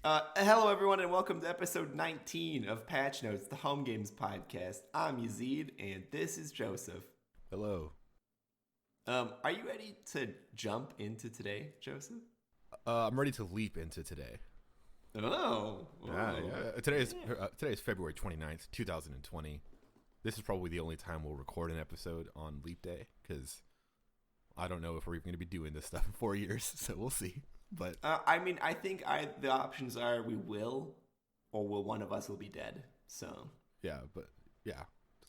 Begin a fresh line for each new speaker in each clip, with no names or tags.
Hello, everyone, and welcome to episode 19 of Patch Notes, the Home Games podcast. I'm Yazeed, and this is Joseph.
Hello.
Are you ready to jump into today, Joseph?
I'm ready to leap into today.
Oh.
Yeah. Today is February 29th, 2020. This is probably the only time we'll record an episode on Leap Day, because I don't know if we're even going to be doing this stuff in 4 years, so we'll see. But
I think the options are we will, or will one of us will be dead. So
yeah,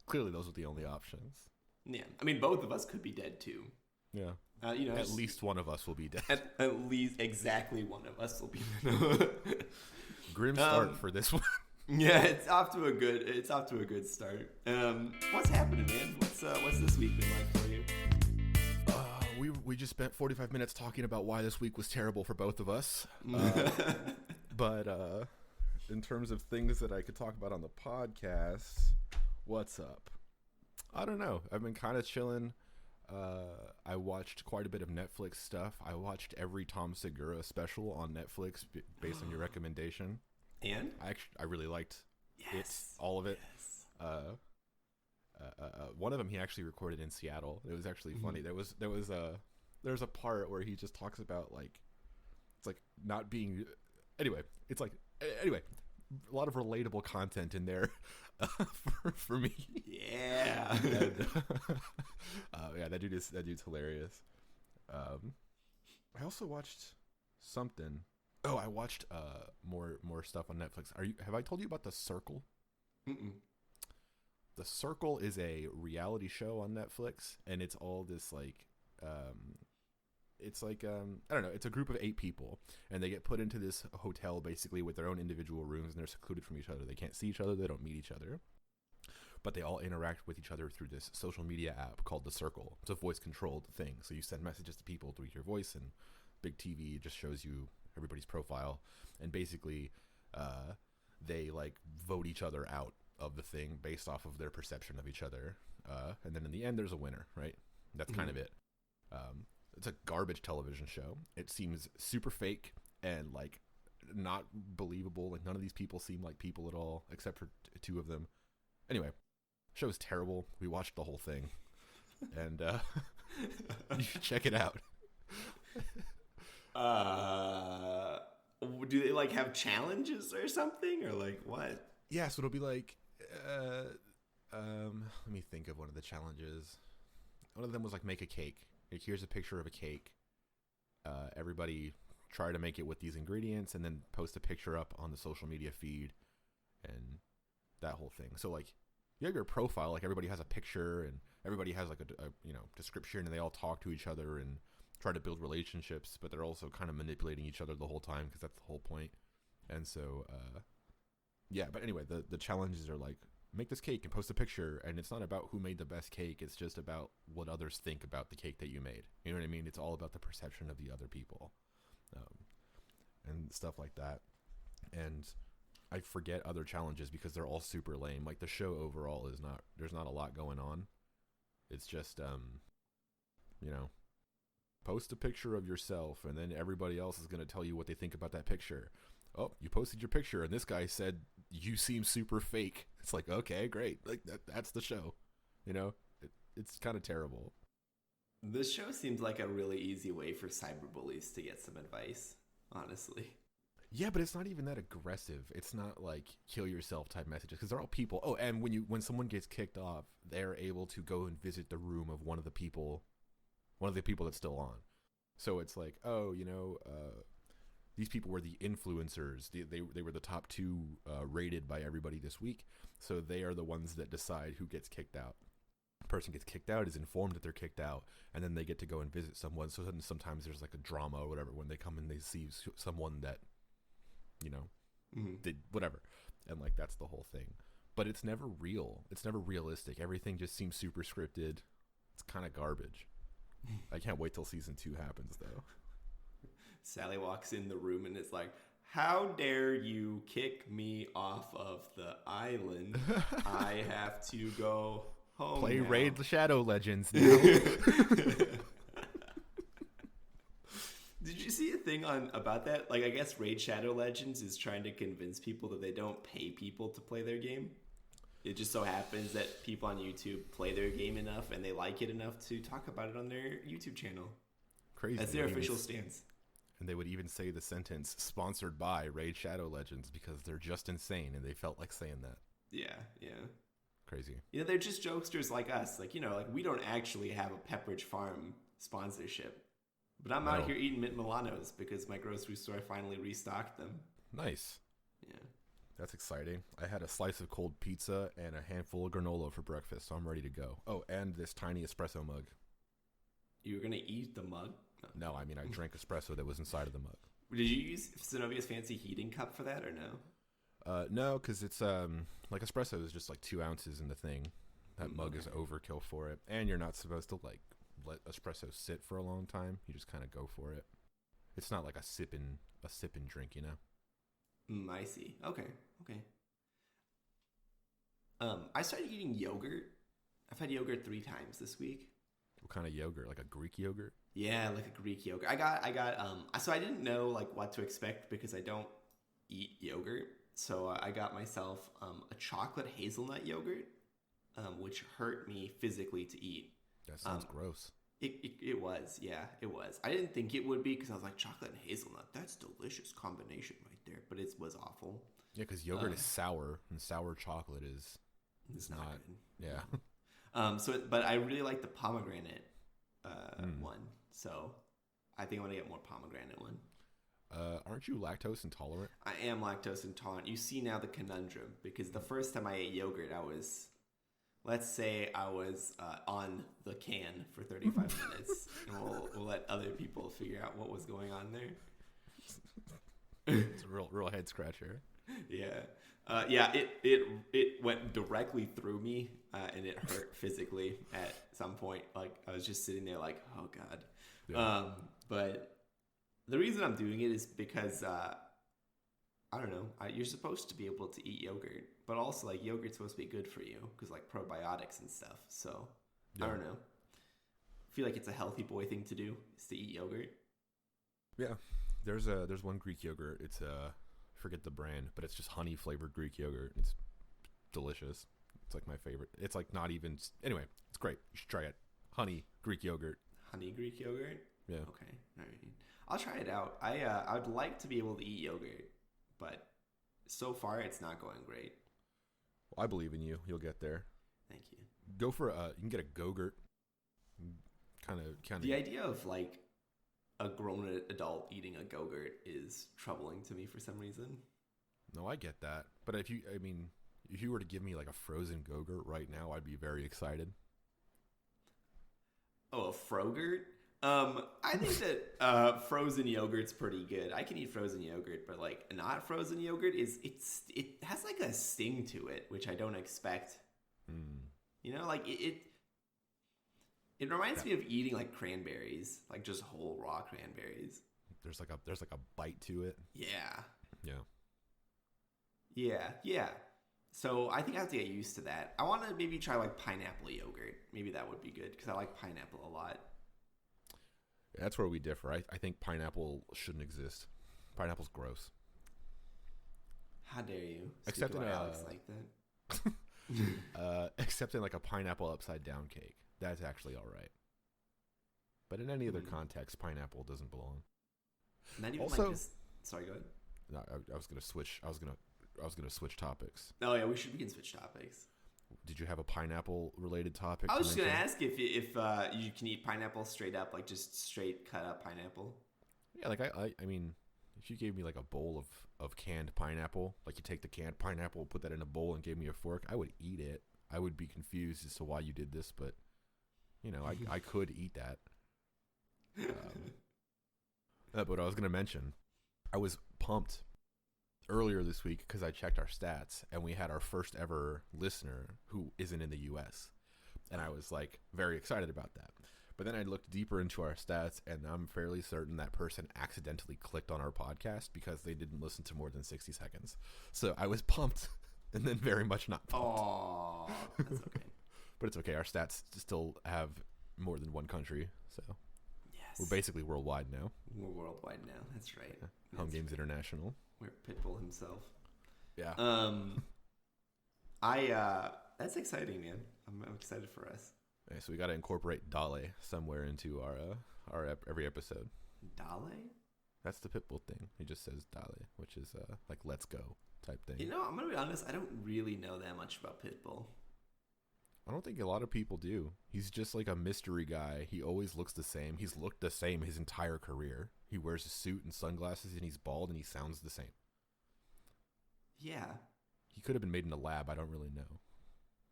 clearly those are the only options.
Yeah, I mean both of us could be dead too.
Yeah, at least one of us will be dead.
At least exactly one of us will be dead.
Grim start for this one.
Yeah, it's off to a good start. What's happening, man? What's this week been like for you?
We just spent 45 minutes talking about why this week was terrible for both of us. But in terms of things that I could talk about on the podcast, what's up? I don't know. I've been kind of chilling. I watched quite a bit of Netflix stuff. I watched every Tom Segura special on Netflix based on your recommendation.
And?
I really liked it, all of it. Yes. One of them he actually recorded in Seattle. It was actually funny. There's a part where he just talks about it's like not being anyway, a lot of relatable content in there for me.
Yeah.
And, yeah, that dude's hilarious. I also watched something. Oh, I watched more stuff on Netflix. Have I told you about The Circle?
Mm-mm.
The Circle is a reality show on Netflix, and it's all this I don't know, it's a group of 8 people, and they get put into this hotel basically with their own individual rooms, and they're secluded from each other. They can't see each other, they don't meet each other, but they all interact with each other through this social media app called The Circle. It's a voice controlled thing, so you send messages to people through your voice, and big TV just shows you everybody's profile, and basically they vote each other out of the thing based off of their perception of each other, and then in the end there's a winner, right? That's kind of it. It's a garbage television show. It seems super fake and not believable. None of these people seem like people at all, except for 2 of them. Anyway, show's terrible. We watched the whole thing, and you should check it out.
Do they have challenges or something, or what?
Yeah, so it'll be let me think of one of the challenges. One of them was make a cake. Here's a picture of a cake. Everybody try to make it with these ingredients, and then post a picture up on the social media feed, and that whole thing. So you have your profile, everybody has a picture, and everybody has a description, and they all talk to each other and try to build relationships, but they're also kind of manipulating each other the whole time, because that's the whole point. And so yeah, but anyway, the challenges are make this cake and post a picture, and it's not about who made the best cake, it's just about what others think about the cake that you made. You know what I mean? It's all about the perception of the other people, and stuff like that. And I forget other challenges because they're all super lame. The show overall there's not a lot going on. It's just post a picture of yourself, and then everybody else is going to tell you what they think about that picture. Oh, you posted your picture, and this guy said you seem super fake. It's okay, great. That's the show. It's kind of terrible.
This show seems like a really easy way for cyberbullies to get some advice, honestly.
Yeah, but it's not even that aggressive. It's not kill yourself type messages, because they're all people. Oh, and when someone gets kicked off, they're able to go and visit the room of one of the people that's still on. So it's these people were the influencers. They were the top 2 rated by everybody this week. So they are the ones that decide who gets kicked out. The person gets kicked out, is informed that they're kicked out, and then they get to go and visit someone. So then sometimes there's a drama or whatever when they come and they see someone that, did whatever. And that's the whole thing. But it's never real. It's never realistic. Everything just seems super scripted. It's kind of garbage. I can't wait till season 2 happens, though.
Sally walks in the room and is like, "How dare you kick me off of the island? I have to go home
Play
now."
Raid the Shadow Legends now.
Did you see a thing thing about that? Like, I guess Raid Shadow Legends is trying to convince people that they don't pay people to play their game. It just so happens that people on YouTube play their game enough and they like it enough to talk about it on their YouTube channel.
Crazy.
That's their official stance.
And they would even say the sentence, sponsored by Raid Shadow Legends, because they're just insane, and they felt like saying that.
Yeah.
Crazy.
They're just jokesters like us. Like, we don't actually have a Pepperidge Farm sponsorship. But I'm out here eating Mint Milanos because my grocery store finally restocked them.
Nice.
Yeah.
That's exciting. I had a slice of cold pizza and a handful of granola for breakfast, so I'm ready to go. Oh, and this tiny espresso mug.
You were going to eat the mug?
No, I mean, I drank espresso that was inside of the mug.
Did you use Zenobia's fancy heating cup for that or no?
No, because it's like espresso is just like 2 ounces in the thing. That mug is overkill for it, and you're not supposed to like let espresso sit for a long time. You just kind of go for it. It's not like a sipping drink,
I see. Okay. I started eating yogurt. I've had yogurt 3 times this week.
What kind of yogurt? Like a Greek yogurt?
Yeah, like a Greek yogurt. I got so I didn't know like what to expect because I don't eat yogurt. So I got myself a chocolate hazelnut yogurt, which hurt me physically to eat.
That sounds gross.
It was, yeah, it was. I didn't think it would be because I was like, chocolate and hazelnut, that's delicious combination right there. But it was awful.
Yeah, because yogurt is sour, and sour chocolate is
not good.
Yeah.
But I really like the pomegranate one. So I think I'm gonna get more pomegranate one.
Aren't you lactose intolerant?
I am lactose intolerant. You see now the conundrum, because the first time I ate yogurt, let's say I was on the can for 35 minutes, and we'll let other people figure out what was going on there.
It's a real head scratcher.
Yeah. It went directly through me, and it hurt physically at some point. Like, I was just sitting there like, oh God. Yeah. But the reason I'm doing it is because, I don't know, you're supposed to be able to eat yogurt, but also like yogurt's supposed to be good for you because like probiotics and stuff. So I don't know. I feel like it's a healthy boy thing to do is to eat yogurt.
Yeah. There's one Greek yogurt. It's forget the brand, but it's just honey flavored Greek yogurt. It's delicious. It's like my favorite. It's like not even anyway. It's great. You should try it. Honey Greek yogurt.
Honey Greek yogurt.
Yeah.
Okay. All right. I'll try it out. I would like to be able to eat yogurt, but so far it's not going great.
Well, I believe in you. You'll get there.
Thank you.
Go for you can get a Go-Gurt. Kind of.
The idea of like a grown adult eating a Go-Gurt is troubling to me for some reason.
No, I get that. But if you were to give me like a frozen Go-Gurt right now, I'd be very excited. Oh,
a Frogurt? I think that frozen yogurt's pretty good. I can eat frozen yogurt, but like not frozen yogurt it has like a sting to it, which I don't expect. Like it reminds me of eating like cranberries, like just whole raw cranberries.
There's like a bite to it.
Yeah. So I think I have to get used to that. I want to maybe try like pineapple yogurt. Maybe that would be good because I like pineapple a lot.
That's where we differ. I think pineapple shouldn't exist. Pineapple's gross.
How dare you?
Except in
Alex like that.
Except in like a pineapple upside down cake. That's actually all right. But in any other context, pineapple doesn't belong.
Not even
also,
like sorry, go ahead.
No, I was gonna switch. I was gonna switch topics.
Oh yeah, we can switch topics.
Did you have a pineapple related topic?
I was just gonna ask if you can eat pineapple straight up, like just straight cut up pineapple.
Yeah, like I mean, if you gave me like a bowl of canned pineapple, like you take the canned pineapple, put that in a bowl, and gave me a fork, I would eat it. I would be confused as to why you did this, but I could eat that. But what I was gonna mention, I was pumped earlier this week because I checked our stats and we had our first ever listener who isn't in the US, and I was like very excited about that. But then I looked deeper into our stats and I'm fairly certain that person accidentally clicked on our podcast because they didn't listen to more than 60 seconds. So I was pumped and then very much not pumped.
Oh, that's okay.
But it's okay. Our stats still have more than one country. So
yeah,
We're basically worldwide now.
We're worldwide now. That's right.
Yeah. Home Games International.
We're Pitbull himself.
Yeah.
That's exciting, man. I'm excited for us.
Okay, so we got to incorporate Dale somewhere into our every episode.
Dale?
That's the Pitbull thing. He just says Dale, which is like let's go type thing.
You know, I'm gonna be honest. I don't really know that much about Pitbull.
I don't think a lot of people do. He's just like a mystery guy. He always looks the same. He's looked the same his entire career. He wears a suit and sunglasses, and he's bald, and he sounds the same.
Yeah.
He could have been made in a lab. I don't really know.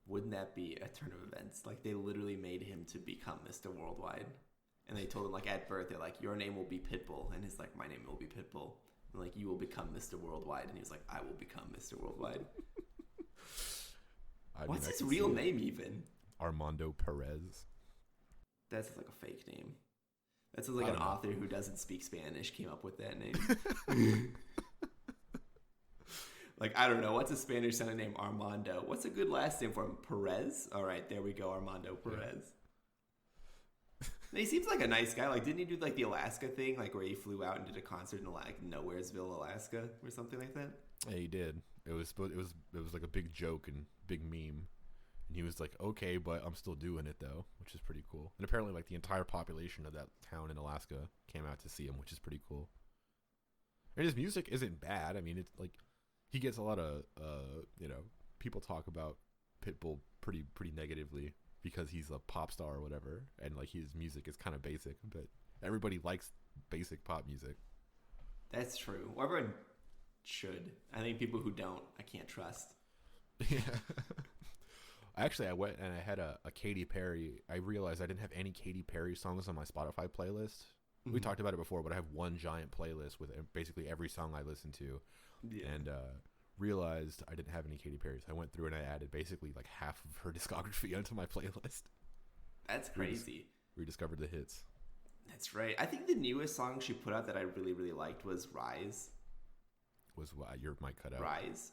Wouldn't that be a turn of events? Like, they literally made him to become Mr. Worldwide. And they told him, like, at birth, they're like, your name will be Pitbull. And he's like, my name will be Pitbull. And like, you will become Mr. Worldwide. And he was like, I will become Mr. Worldwide. What's his real name even?
Armando Perez.
That's like a fake name. That sounds like an author who doesn't speak Spanish came up with that name. Like, I don't know. What's a Spanish sounding name? Armando. What's a good last name for him? Perez? All right, there we go. Armando Perez. Yeah. He seems like a nice guy. Like, didn't he do like the Alaska thing? Like, where he flew out and did a concert in like Nowheresville, Alaska or something like that?
Yeah, he did. It was like a big joke and big meme. And he was like, okay, but I'm still doing it though, which is pretty cool. And apparently like the entire population of that town in Alaska came out to see him, which is pretty cool. And his music isn't bad. I mean, it's like he gets a lot of people talk about Pitbull pretty negatively because he's a pop star or whatever, and like his music is kind of basic, but everybody likes basic pop music.
That's true. Everyone should. I think people who don't, I can't trust.
Yeah. Actually, I went and I had a Katy Perry. I realized I didn't have any Katy Perry songs on my Spotify playlist. Mm-hmm. We talked about it before, but I have one giant playlist with basically every song I listen to. Yeah. And realized I didn't have any Katy Perry. So I went through and I added basically like half of her discography onto my playlist.
That's crazy.
Rediscovered the hits.
That's right. I think the newest song she put out that I really, really liked was Rise.
Was your mic cut out?
Rise,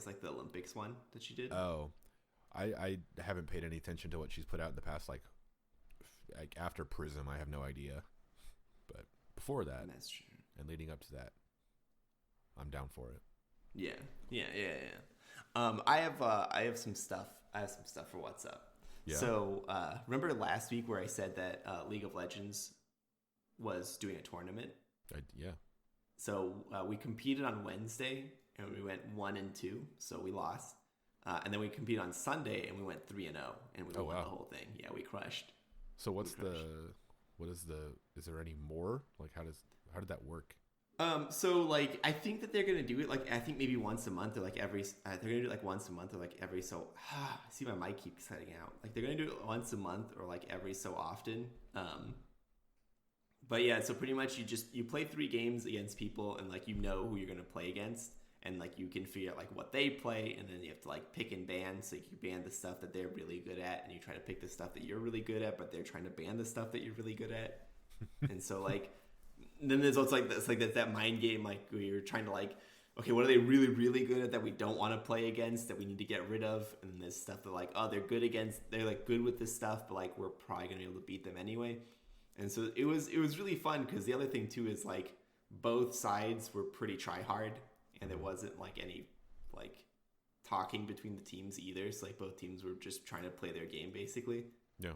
like the Olympics one that she did.
Oh, I haven't paid any attention to what she's put out in the past. Like after Prism, I have no idea. But before that,
that's true.
And leading up to that, I'm down for it.
Yeah. I have some stuff. For what's up. Yeah. So remember last week where I said that League of Legends was doing a tournament?
Yeah.
So we competed on Wednesday and we went 1-2, so we lost. And then we competed on Sunday and we went 3-0, and we won the whole thing. Yeah, we crushed.
So is there any more? Like how did that work?
So like I think that they're gonna do it like I think maybe once a month or like every they're gonna do it like once a month or like every so see my mic keeps cutting out. Like they're gonna do it once a month or like every so often. But yeah, so pretty much you play 3 games against people and like you know who you're gonna play against, and like you can figure out like what they play, and then you have to like pick and ban. So you ban the stuff that they're really good at, and you try to pick the stuff that you're really good at, but they're trying to ban the stuff that you're really good at. And so like then there's also like this, like that mind game, like where you're trying to like, okay, what are they really, really good at that we don't want to play against, that we need to get rid of? And then there's stuff that like, oh, they're like good with this stuff, but like we're probably gonna be able to beat them anyway. And so it was really fun because the other thing too is like both sides were pretty try hard, and there wasn't like any like talking between the teams either. So like both teams were just trying to play their game basically.
Yeah.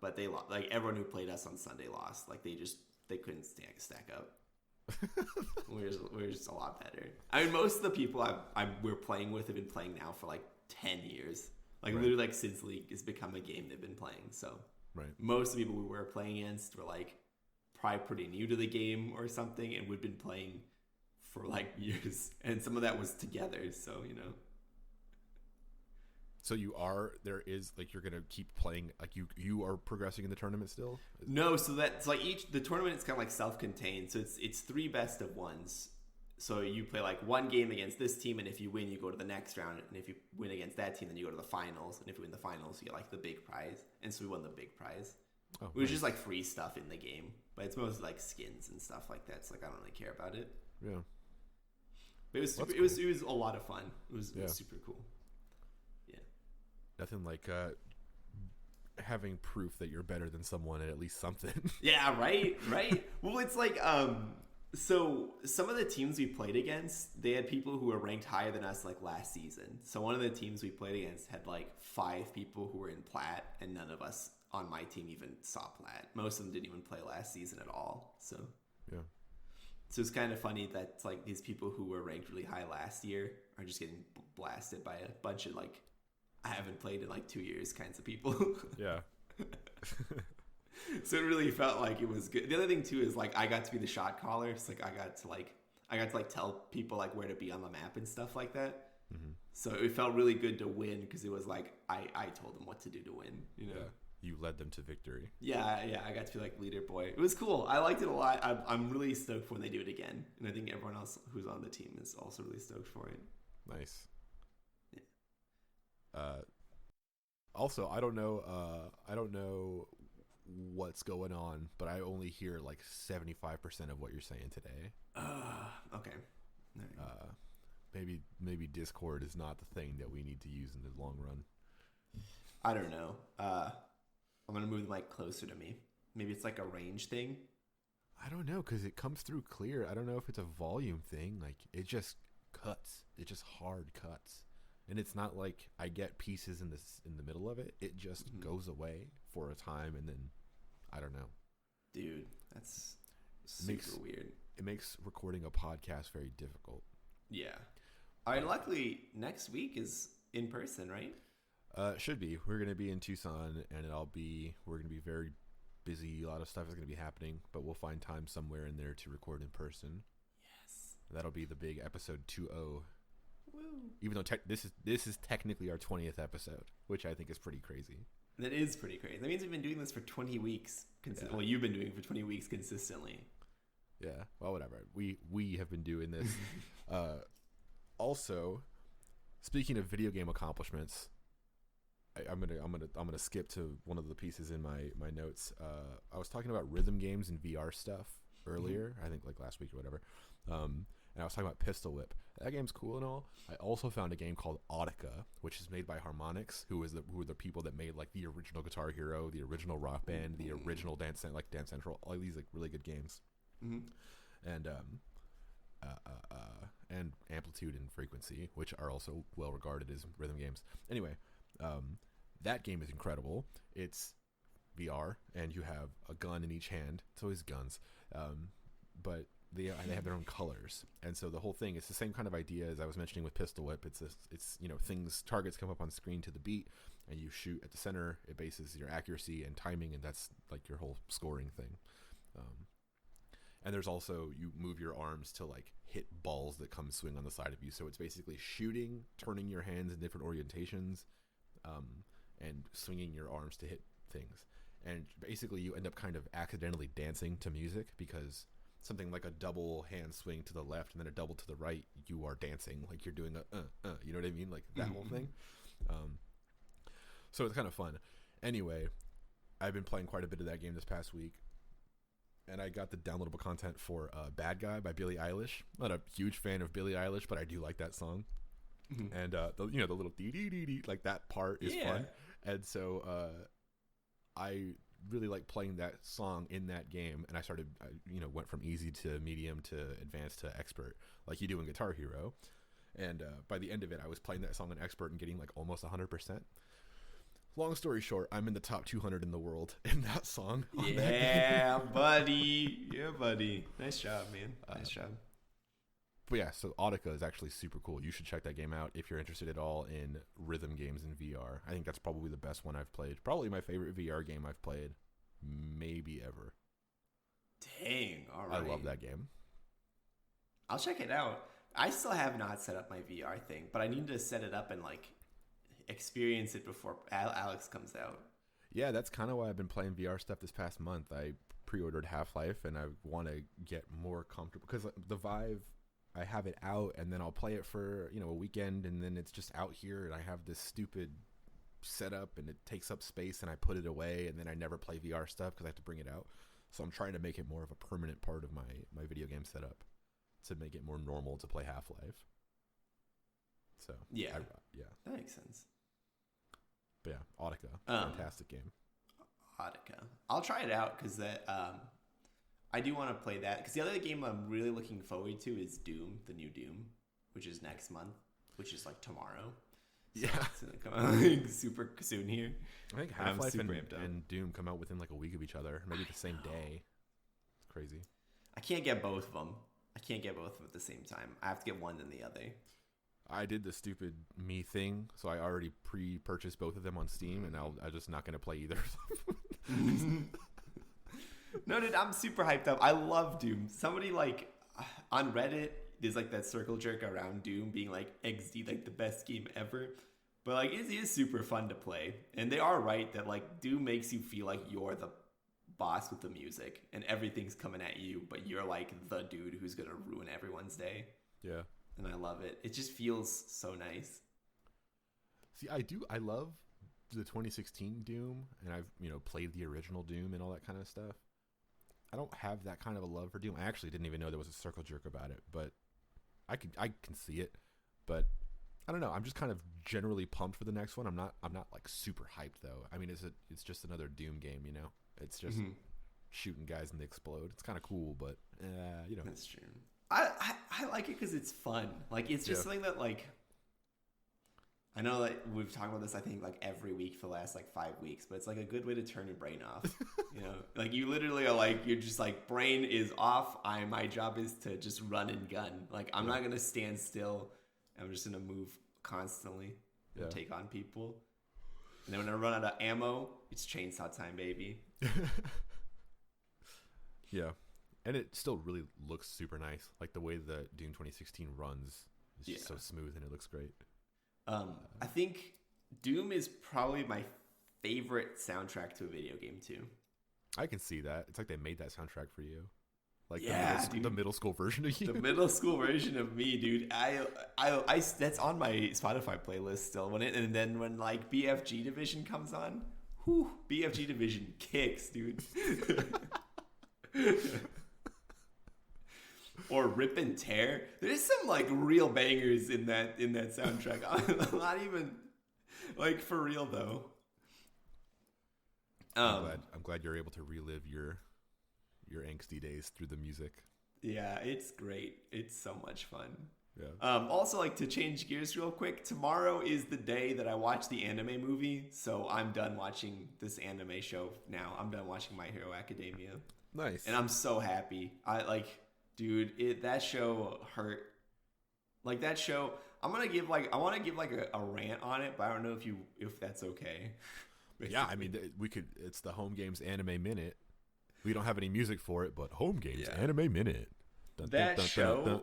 But they lost. Like everyone who played us on Sunday lost. Like they couldn't stack up. we're just a lot better. I mean, most of the people we're playing with have been playing now for like 10 years. Like literally, like since League has become a game they've been playing. So most of the people we were playing against were like probably pretty new to the game or something, and we'd been playing for like years, and some of that was together. So
So you're going to keep playing, like you are progressing in the tournament still?
No, so that's like the tournament is kind of like self-contained. So it's 3 best of ones. So you play like one game against this team, and if you win, you go to the next round. And if you win against that team, then you go to the finals. And if you win the finals, you get like the big prize. And so we won the big prize. Oh, it was just like free stuff in the game, but it's mostly like skins and stuff like that. So like I don't really care about it.
Yeah.
But it was a lot of fun. It was super cool.
Nothing like having proof that you're better than someone at least something.
Yeah, right. Well, it's like so some of the teams we played against, they had people who were ranked higher than us like last season. So one of the teams we played against had like 5 people who were in plat, and none of us on my team even saw plat. Most of them didn't even play last season at all. So
Yeah.
So it's kind of funny that like these people who were ranked really high last year are just getting blasted by a bunch of like I haven't played in like 2 years kinds of people.
Yeah.
So it really felt like it was good. The other thing too is like I got to be the shot caller. It's like I got to tell people like where to be on the map and stuff like that.
Mm-hmm.
So it felt really good to win because it was like I told them what to do to win. You know.
Yeah. You led them to victory.
Yeah. I got to be like leader boy. It was cool. I liked it a lot. I'm really stoked for when they do it again, and I think everyone else who's on the team is also really stoked for it.
Nice.
Yeah.
Also, I don't know what's going on, but I only hear like 75% of what you're saying today.
Okay. All right.
Maybe Discord is not the thing that we need to use in the long run.
I don't know. I'm gonna move the mic closer to me. Maybe it's like a range thing.
I don't know because it comes through clear. I don't know if it's a volume thing. Like it just cuts. It just hard cuts, and it's not like I get pieces in the middle of it. It just goes away for a time, and then I don't know.
Dude, that's super weird.
It makes recording a podcast very difficult.
Yeah. All right. Luckily, next week is in person, right?
Should be. We're going to be in Tucson, and we're going to be very busy. A lot of stuff is going to be happening, but we'll find time somewhere in there to record in person.
Yes.
That'll be the big episode 2.0.
Woo.
Even though this is technically our 20th episode, which I think is pretty crazy.
That is pretty crazy. That means we've been doing this for 20 weeks. Well, you've been doing it for 20 weeks consistently.
Yeah. Well, whatever. We have been doing this. Also, speaking of video game accomplishments, I'm gonna skip to one of the pieces in my notes. I was talking about rhythm games and VR stuff earlier. I think like last week or whatever. And I was talking about Pistol Whip. That game's cool and all. I also found a game called Audica, which is made by Harmonix, who were the people that made like the original Guitar Hero, the original Rock Band, the original Dance Central, all these like really good games. And Amplitude and Frequency, which are also well regarded as rhythm games. Anyway, that game is incredible. It's VR, and you have a gun in each hand. It's always guns, but they have their own colors, and so the whole thing is the same kind of idea as I was mentioning with Pistol Whip. It's targets come up on screen to the beat, and you shoot at the center. It bases your accuracy and timing, and that's like your whole scoring thing. And there's also, you move your arms to like hit balls that come swing on the side of you. So it's basically shooting, turning your hands in different orientations, and swinging your arms to hit things. And basically you end up kind of accidentally dancing to music, because something like a double hand swing to the left and then a double to the right, you are dancing like you're doing you know what I mean? Like that whole thing. So it's kind of fun. Anyway, I've been playing quite a bit of that game this past week. And I got the downloadable content for Bad Guy by Billie Eilish. I'm not a huge fan of Billie Eilish, but I do like that song. And the little dee-dee-dee-dee, like that part is fun. And so I really like playing that song in that game. And I started, went from easy to medium to advanced to expert, like you do in Guitar Hero. And by the end of it, I was playing that song in expert and getting like almost 100%. Long story short, I'm in the top 200 in the world in that song.
Yeah, buddy. Yeah, buddy. Nice job, man. Nice job.
But yeah, so Audica is actually super cool. You should check that game out if you're interested at all in rhythm games in VR. I think that's probably the best one I've played. Probably my favorite VR game I've played, maybe ever.
Dang, all right.
I love that game.
I'll check it out. I still have not set up my VR thing, but I need to set it up and like experience it before Alex comes out.
Yeah, that's kind of why I've been playing VR stuff this past month. I pre-ordered HalfLife, and I want to get more comfortable, because the Vive, I have it out, and then I'll play it for a weekend, and then it's just out here, and I have this stupid setup, and it takes up space, and I put it away, and then I never play VR stuff because I have to bring it out. So I'm trying to make it more of a permanent part of my video game setup to make it more normal to play Half-Life. So
yeah,
yeah,
that makes sense.
But yeah, Audica, fantastic game.
Exotica. I'll try it out because that I do want to play that because the other game I'm really looking forward to is Doom, the new Doom, which is next month, which is like tomorrow. So
Yeah,
it's gonna come out like, super soon here.
I think HalfLife and Doom come out within like a week of each other, maybe the same day. It's crazy.
I can't get both of them. I can't get both of them at the same time. I have to get one then the other.
I did the stupid me thing, so I already pre-purchased both of them on Steam, and I'm just not going to play either of them.
No, dude, I'm super hyped up. I love Doom. Somebody like on Reddit, there's like that circle jerk around Doom being like XD, like the best game ever. But like it is super fun to play. And they are right that like Doom makes you feel like you're the boss with the music and everything's coming at you, but you're like the dude who's going to ruin everyone's day.
Yeah.
And I love it. It just feels so nice.
See, I love the 2016 Doom, and I've, played the original Doom and all that kind of stuff. I don't have that kind of a love for Doom. I actually didn't even know there was a circle jerk about it, but I can see it. But I don't know. I'm just kind of generally pumped for the next one. I'm not like super hyped though. I mean, it's just another Doom game, It's just shooting guys and they explode. It's kind of cool, but
That's true. I like it because it's fun. Like it's just something that like I know that we've talked about this I think like every week for the last like 5 weeks, but it's like a good way to turn your brain off. Like you literally are like you're just like brain is off. My job is to just run and gun. Like I'm not gonna stand still. I'm just gonna move constantly and take on people. And then when I run out of ammo, it's chainsaw time, baby.
Yeah. And it still really looks super nice. Like the way the Doom 2016 runs is just so smooth and it looks great.
I think Doom is probably my favorite soundtrack to a video game too.
I can see that. It's like they made that soundtrack for you. Like
the
middle school version of you.
The middle school version of me, dude. I that's on my Spotify playlist still. And then when like BFG Division comes on, BFG Division kicks, dude. Or Rip and Tear. There's some like real bangers in that soundtrack. I'm not even like for real though.
I'm glad you're able to relive your angsty days through the music.
Yeah, it's great. It's so much fun.
Yeah.
Also, like to change gears real quick, tomorrow is the day that I watch the anime movie. So I'm done watching this anime show now. I'm done watching My Hero Academia.
Nice.
And I'm so happy. That show hurt. Like that show, I want to give like a rant on it, but I don't know if that's okay.
Yeah, I mean it's the Home Games Anime Minute. We don't have any music for it, but Home Games Anime Minute.
That show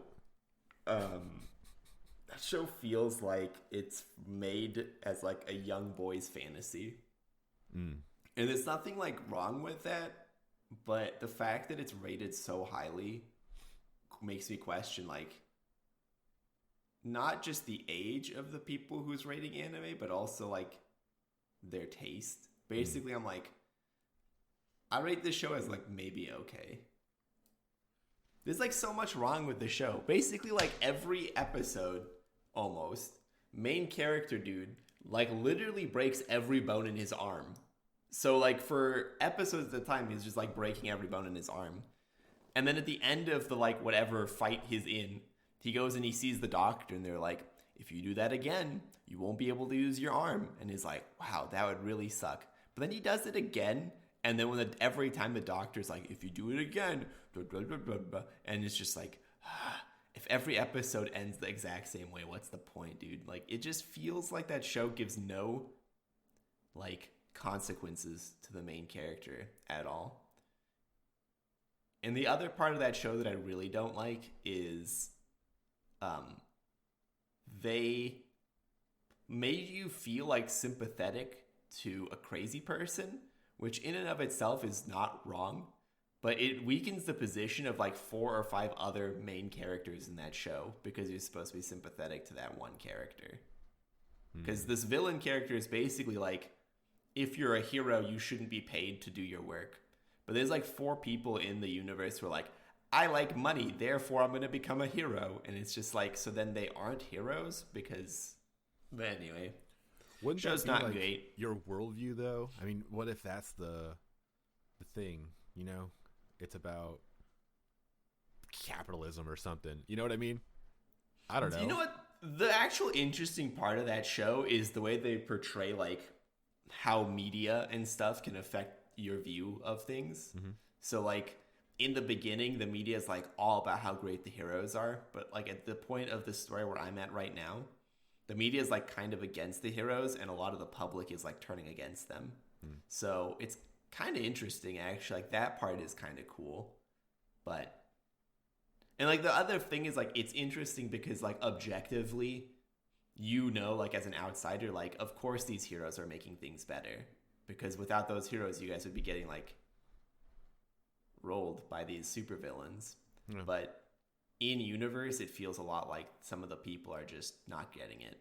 feels like it's made as like a young boy's fantasy. And there's nothing like wrong with that, but the fact that it's rated so highly makes me question like not just the age of the people who's rating anime, but also like their taste. Basically, I'm like, I rate this show as like maybe okay. There's like so much wrong with the show. Basically, like every episode, almost, main character dude like literally breaks every bone in his arm. So like for episodes at a time, he's just like breaking every bone in his arm. And then at the end of the like whatever fight he's in, he goes and he sees the doctor and they're like, if you do that again, you won't be able to use your arm. And he's like, wow, that would really suck. But then he does it again. And then every time the doctor's like, if you do it again, blah, blah, blah, blah, blah. And it's just like, if every episode ends the exact same way, what's the point, dude? Like, it just feels like that show gives no, like, consequences to the main character at all. And the other part of that show that I really don't like is they made you feel like sympathetic to a crazy person, which in and of itself is not wrong, but it weakens the position of like 4 or 5 other main characters in that show because you're supposed to be sympathetic to that one character. Because this villain character is basically like, if you're a hero, you shouldn't be paid to do your work. But there's like 4 people in the universe who are like, I like money, therefore I'm going to become a hero. And it's just like, so then they aren't heroes because, but anyway.
Wouldn't
show's
that be
not
like
great.
Your worldview, though? I mean, what if that's the the thing, you know? It's about capitalism or something. You know what I mean? I don't know.
You know what? The actual interesting part of that show is the way they portray like how media and stuff can affect your view of things. Mm-hmm. So like in the beginning, the media is like all about how great the heroes are, but like at the point of the story where I'm at right now, the media is like kind of against the heroes, and a lot of the public is like turning against them. So it's kind of interesting, actually. Like that part is kind of cool, but and like the other thing is like it's interesting because like objectively, you know, like as an outsider, like of course these heroes are making things better, because without those heroes, you guys would be getting like rolled by these supervillains. Yeah. But in universe, it feels a lot like some of the people are just not getting it.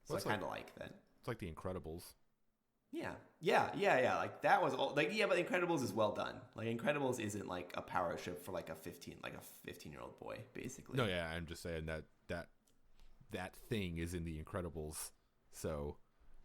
So I kind of like that.
It's like The Incredibles.
Yeah. Like that was all, like, yeah, but Incredibles is well done. Like Incredibles isn't like a power trip for like a 15-year-old boy, basically.
No, yeah, I'm just saying that thing is in The Incredibles. So,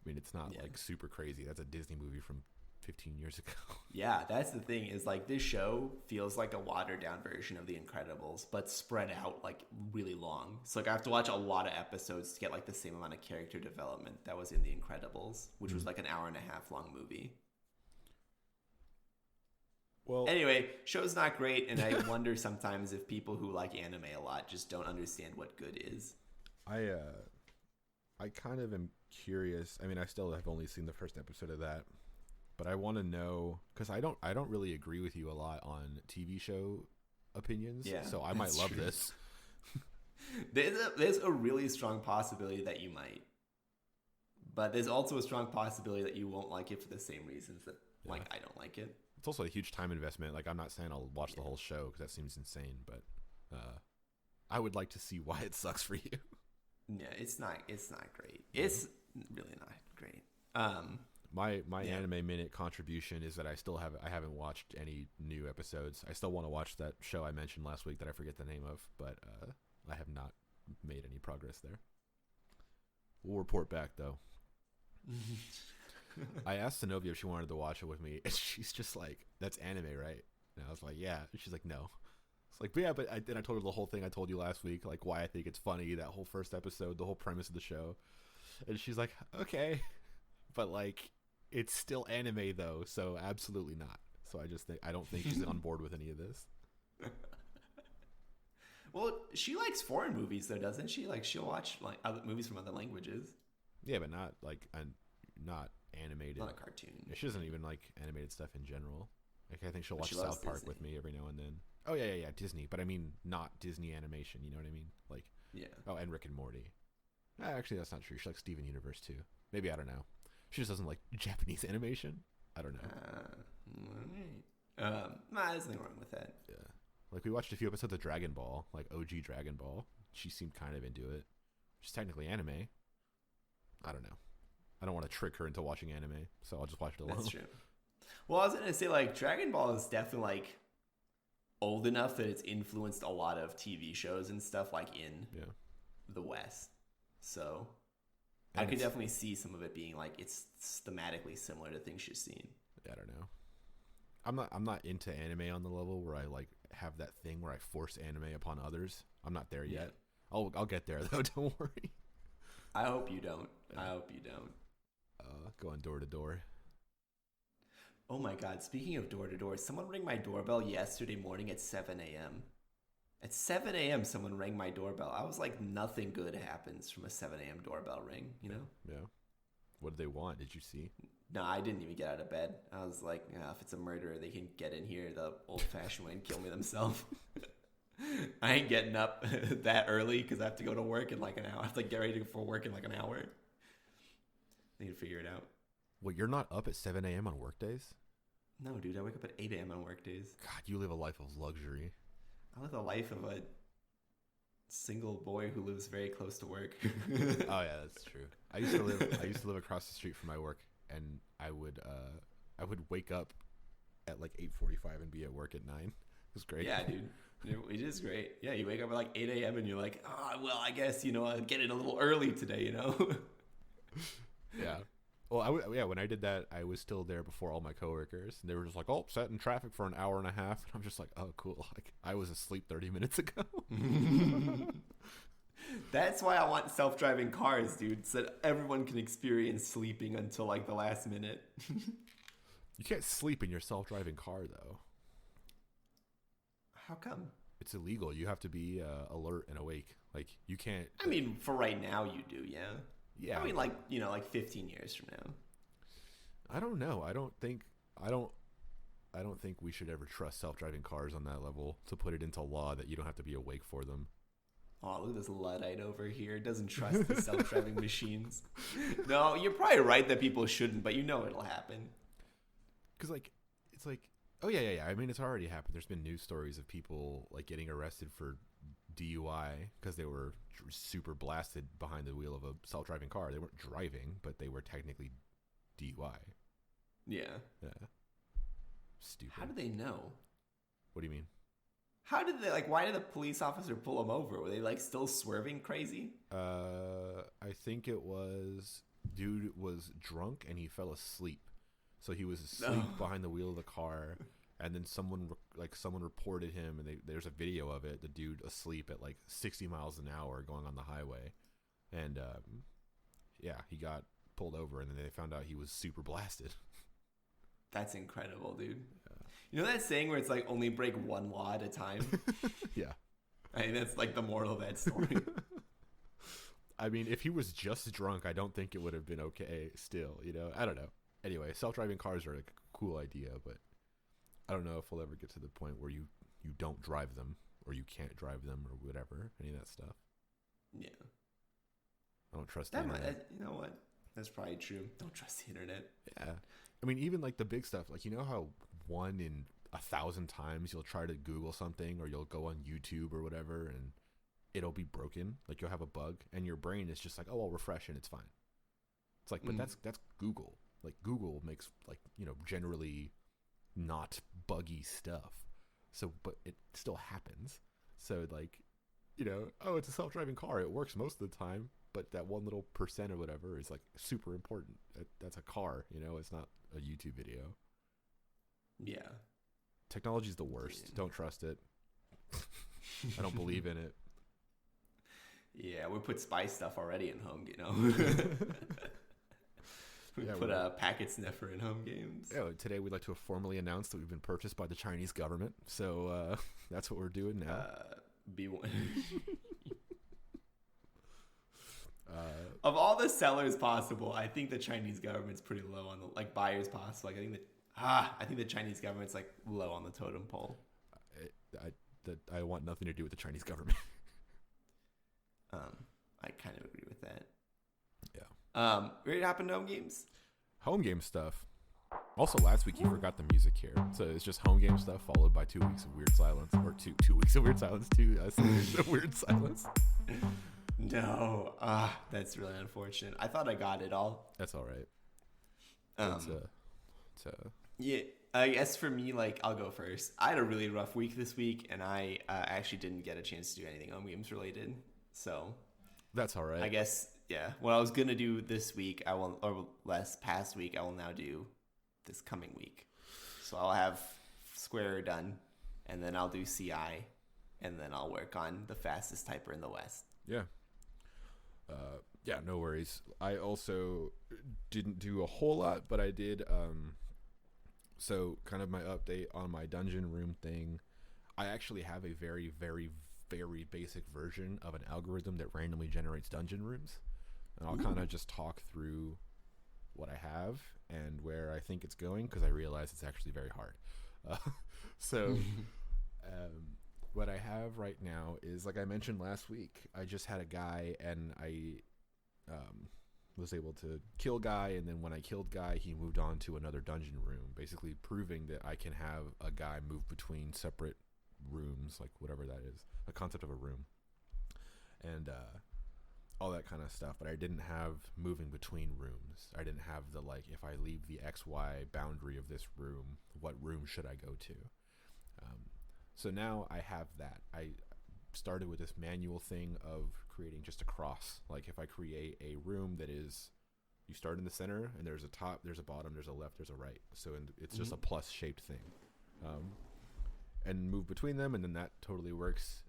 I mean, it's not like super crazy. That's a Disney movie from 15 years ago.
Yeah, that's the thing, is like this show feels like a watered down version of The Incredibles, but spread out like really long. So like I have to watch a lot of episodes to get like the same amount of character development that was in The Incredibles, which was like an hour and a half long movie. Well, anyway, show's not great, and I wonder sometimes if people who like anime a lot just don't understand what good is.
I kind of am curious. I mean, I still have only seen the first episode of that. But I want to know, because I don't really agree with you a lot on TV show opinions. Yeah, so I might love this.
There's a really strong possibility that you might, but there's also a strong possibility that you won't like it for the same reasons that like I don't like it.
It's also a huge time investment. Like I'm not saying I'll watch the whole show because that seems insane, but I would like to see why it sucks for you.
Yeah, it's not great. It's really not great.
My anime minute contribution is that I haven't watched any new episodes. I still want to watch that show I mentioned last week that I forget the name of, but I have not made any progress there. We'll report back though. I asked Zenobia if she wanted to watch it with me, and she's just like, "That's anime, right?" And I was like, "Yeah." And she's like, "No." It's like, "But yeah," but then I told her the whole thing I told you last week, like why I think it's funny, that whole first episode, the whole premise of the show, and she's like, "Okay," but like. It's still anime though, so absolutely not. So I don't think she's on board with any of this.
Well, she likes foreign movies though, doesn't she? Like she'll watch like other movies from other languages.
Yeah, but not like not animated.
Not a cartoon.
Yeah, she doesn't even like animated stuff in general. Like I think she'll watch South Park with me every now and then. Oh yeah, Disney. But I mean not Disney animation. You know what I mean? Like Oh, and Rick and Morty. Actually, that's not true. She likes Steven Universe too. Maybe, I don't know. She just doesn't like Japanese animation. I don't know.
There's nothing wrong with that.
Yeah. Like we watched a few episodes of Dragon Ball, like OG Dragon Ball. She seemed kind of into it. She's technically anime. I don't know. I don't want to trick her into watching anime, so I'll just watch it alone.
That's true. Well, I was going to say, like, Dragon Ball is definitely, like, old enough that it's influenced a lot of TV shows and stuff, like, in the West. So... I could definitely see some of it being like it's thematically similar to things you've seen.
I don't know. I'm not into anime on the level where I like have that thing where I force anime upon others. I'm not there yet. I'll get there though. Don't worry.
I hope you don't. I hope you don't.
Going door to door.
Oh my God! Speaking of door to door, someone rang my doorbell yesterday morning at 7 a.m. At 7 a.m., someone rang my doorbell. I was like, nothing good happens from a 7 a.m. doorbell ring, you know?
Yeah. What did they want? Did you see?
No, I didn't even get out of bed. I was like, if it's a murderer, they can get in here the old-fashioned way and kill me themselves. I ain't getting up that early because I have to go to work in like an hour. I have to get ready for work in like an hour. I need to figure it out.
Well, you're not up at 7 a.m. on work days?
No, dude. I wake up at 8 a.m. on work days.
God, you live a life of luxury.
I live the life of a single boy who lives very close to work.
Oh yeah, that's true. I used to live across the street from my work, and I would wake up at like 8:45 and be at work at 9. It was great.
Yeah, dude. It is great. Yeah, you wake up at like 8 a.m. and you're like, oh, well, I guess, I'll get in a little early today,
Yeah. Well, yeah, when I did that, I was still there before all my coworkers. And they were just like, "Oh, sat in traffic for an hour and a half." And I'm just like, "Oh, cool." Like I was asleep 30 minutes ago.
That's why I want self-driving cars, dude, so that everyone can experience sleeping until like the last minute.
You can't sleep in your self-driving car though.
How come?
It's illegal. You have to be alert and awake. Like you can't.
I mean, for right now, you do, yeah.
Yeah.
I mean, like, you know, like 15 years from now.
I don't know. I don't think we should ever trust self-driving cars on that level to put it into law that you don't have to be awake for them.
Oh, look at this Luddite over here. Doesn't trust the self-driving machines. No, you're probably right that people shouldn't, but you know it'll happen.
Because, like, it's like, oh, yeah. I mean, it's already happened. There's been news stories of people, like, getting arrested for DUI because they were super blasted behind the wheel of a self-driving car. They weren't driving, but they were technically DUI.
Yeah.
Yeah. Stupid.
How do they know?
What do you mean?
How did they, like, why did the police officer pull him over? Were they, like, still swerving crazy?
I think it was, dude was drunk and he fell asleep. So he was asleep behind the wheel of the car, and then someone reported him, and there's a video of it, the dude asleep at, like, 60 miles an hour going on the highway. And, yeah, he got pulled over, and then they found out he was super blasted.
That's incredible, dude. Yeah. You know that saying where it's like only break one law at a time?
Yeah.
I mean, that's like the moral of that story.
I mean, if he was just drunk, I don't think it would have been okay still, you know? I don't know. Anyway, self-driving cars are like a cool idea, but I don't know if we'll ever get to the point where you don't drive them or you can't drive them or whatever, any of that stuff.
Yeah.
I don't trust the internet.
You know what? That's probably true. Don't trust the internet.
Yeah. I mean, even like the big stuff, like, you know how 1 in 1,000 times you'll try to Google something or you'll go on YouTube or whatever and it'll be broken. Like you'll have a bug and your brain is just like, oh, I'll refresh and it's fine. It's like, but that's Google. Like Google makes, like, you know, generally not buggy stuff. So, but it still happens. So like, you know, oh, it's a self-driving car. It works most of the time. But that 1 little % or whatever is like super important. That's a car, you know, it's not a YouTube video.
Yeah.
Technology's the worst. Yeah. Don't trust it. I don't believe in it.
Yeah, we put spy stuff already in home, you know. We put a packet sniffer in home games.
Yeah, today we'd like to formally announce that we've been purchased by the Chinese government. So that's what we're doing now.
B1. Of all the sellers possible, I think the Chinese government's pretty low on the, like, buyers possible. Like, I think the Chinese government's like low on the totem pole.
I want nothing to do with the Chinese government.
I kind of agree with that.
Yeah.
Ready to hop into home games?
Home game stuff. Also, last week you forgot the music here, so it's just home game stuff followed by 2 weeks of weird silence, or two weeks of weird silence. 2 of weird silence.
No, that's really unfortunate. I thought I got it all.
That's all right.
Yeah, I guess for me, like, I'll go first. I had a really rough week this week, and I actually didn't get a chance to do anything home games related. So
that's all right.
I guess, yeah. What I was gonna do this week, past week, I will now do this coming week. So I'll have Square done, and then I'll do CI, and then I'll work on the fastest typer in the West.
Yeah. Yeah, no worries. I also didn't do a whole lot, but I did. So kind of my update on my dungeon room thing. I actually have a very, very, very basic version of an algorithm that randomly generates dungeon rooms. And I'll kind of just talk through what I have and where I think it's going, because I realize it's actually very hard. What I have right now is, like I mentioned last week, I just had a guy and I was able to kill guy, and then when I killed guy, he moved on to another dungeon room, basically proving that I can have a guy move between separate rooms, like whatever that is, a concept of a room, and all that kind of stuff. But I didn't have moving between rooms. I didn't have the, like, if I leave the XY boundary of this room, what room should I go to? So now I have that. I started with this manual thing of creating just a cross. Like if I create a room that is, you start in the center, and there's a top, there's a bottom, there's a left, there's a right. So it's just a plus shaped thing, and move between them, and then that totally works.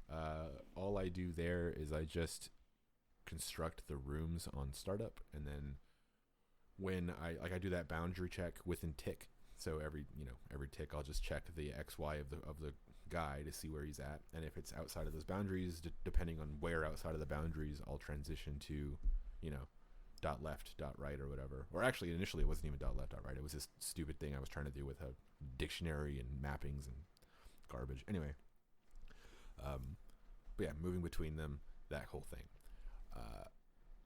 All I do there is I just construct the rooms on startup, and then when I do that boundary check within tick. So every tick I'll just check the XY of the guy to see where he's at, and if it's outside of those boundaries, depending on where outside of the boundaries, I'll transition to, dot left, dot right, or whatever. Or actually, initially it wasn't even dot left, dot right. It was this stupid thing I was trying to do with a dictionary and mappings and garbage. Anyway, but yeah, moving between them, that whole thing,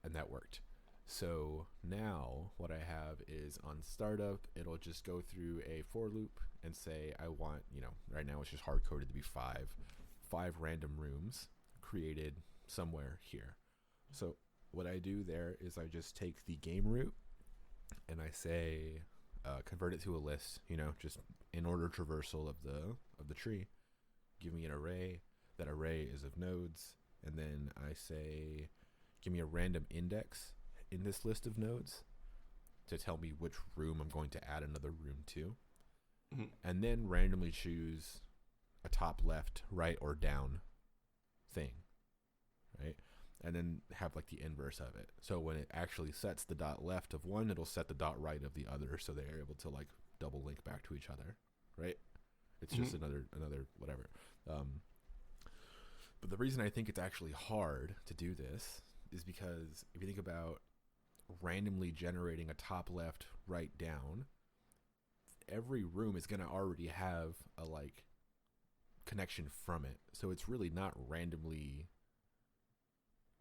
and that worked. So now what I have is on startup, it'll just go through a for loop and say, I want, right now it's just hard coded to be five random rooms created somewhere here. So what I do there is I just take the game root and I say, convert it to a list, just in order traversal of the tree. Give me an array. That array is of nodes. And then I say, give me a random index in this list of nodes to tell me which room I'm going to add another room to, and then randomly choose a top, left, right, or down thing, right? And then have like the inverse of it. So when it actually sets the dot left of one, it'll set the dot right of the other, so they're able to like double link back to each other, right? It's just another whatever. But the reason I think it's actually hard to do this is because if you think about randomly generating a top, left, right, down, every room is going to already have a like connection from it, so it's really not randomly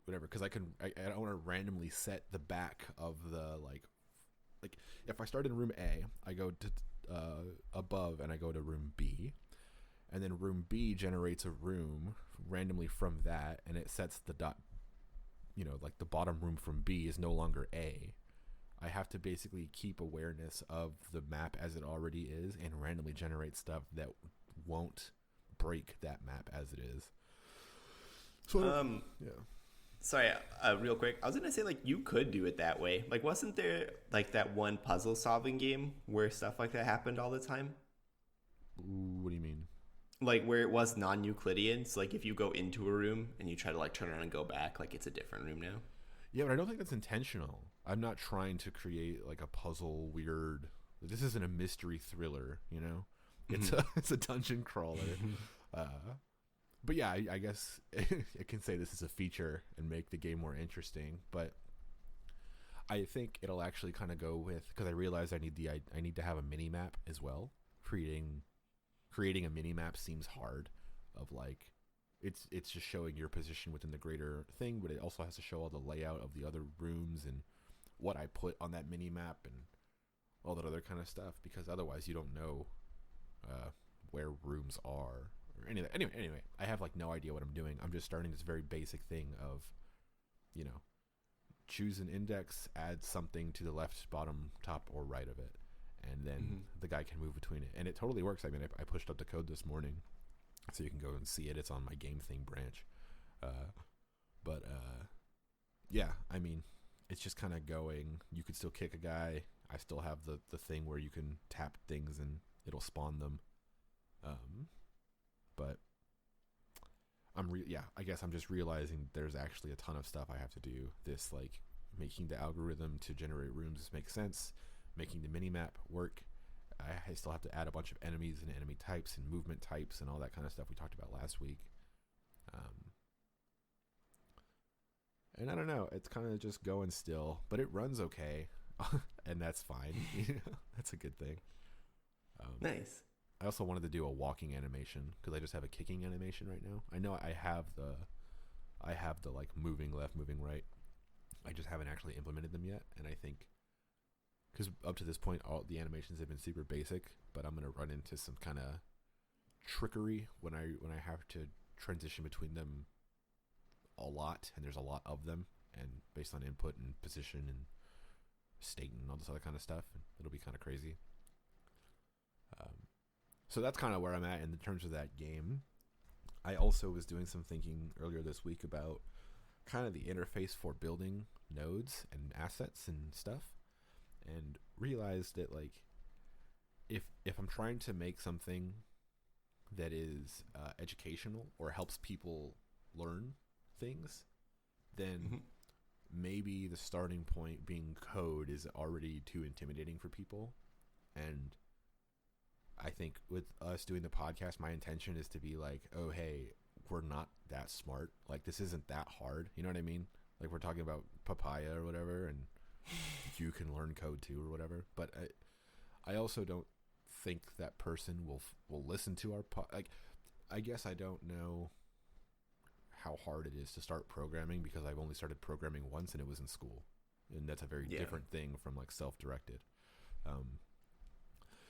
whatever, because I don't want to randomly set the back of the like if I start in room A, I go to above and I go to room B, and then room B generates a room randomly from that, and it sets the dot, like the bottom room from B is no longer A. I have to basically keep awareness of the map as it already is and randomly generate stuff that won't break that map as it is. So, yeah.
Sorry, real quick. I was going to say, like, you could do it that way. Like, wasn't there, like, that one puzzle-solving game where stuff like that happened all the time?
Ooh, what do you mean?
Like, where it was non-Euclidean. So, like, if you go into a room and you try to, like, turn around and go back, like, it's a different room now.
Yeah, but I don't think that's intentional. I'm not trying to create, like, a puzzle weird... This isn't a mystery thriller, It's a dungeon crawler. But yeah, I guess I can say this is a feature and make the game more interesting. But I think it'll actually kind of go with, because I realized I need to have a mini map as well. Creating a mini map seems hard. Of like, it's just showing your position within the greater thing, but it also has to show all the layout of the other rooms and what I put on that mini map and all that other kind of stuff. Because otherwise, you don't know where rooms are. Anyway, I have like no idea what I'm doing. I'm just starting this very basic thing of, choose an index, add something to the left, bottom, top, or right of it, and then the guy can move between it. And it totally works. I mean, I pushed up the code this morning, so you can go and see it. It's on my game thing branch. Yeah, I mean, it's just kind of going. You could still kick a guy. I still have the thing where you can tap things and it'll spawn them. But I guess I'm just realizing there's actually a ton of stuff I have to do. This, like, making the algorithm to generate rooms make sense, making the minimap work. I still have to add a bunch of enemies and enemy types and movement types and all that kind of stuff we talked about last week. And I don't know, it's kind of just going still, but it runs okay, and that's fine. That's a good thing.
Nice.
I also wanted to do a walking animation because I just have a kicking animation right now. I know I have the like moving left, moving right. I just haven't actually implemented them yet, and I think because up to this point all the animations have been super basic, but I'm gonna run into some kind of trickery when I have to transition between them a lot, and there's a lot of them, and based on input and position and state and all this other kind of stuff, it'll be kind of crazy. So that's kind of where I'm at in terms of that game. I also was doing some thinking earlier this week about kind of the interface for building nodes and assets and stuff. and realized that like if I'm trying to make something that is educational or helps people learn things, then maybe the starting point being code is already too intimidating for people. And I think with us doing the podcast, my intention is to be like, oh, hey, we're not that smart. Like, this isn't that hard. You know what I mean? Like, we're talking about papaya or whatever, and you can learn code too or whatever. But I also don't think that person will listen to our like, I guess I don't know how hard it is to start programming because I've only started programming once, and it was in school, and that's a very different thing from like self-directed.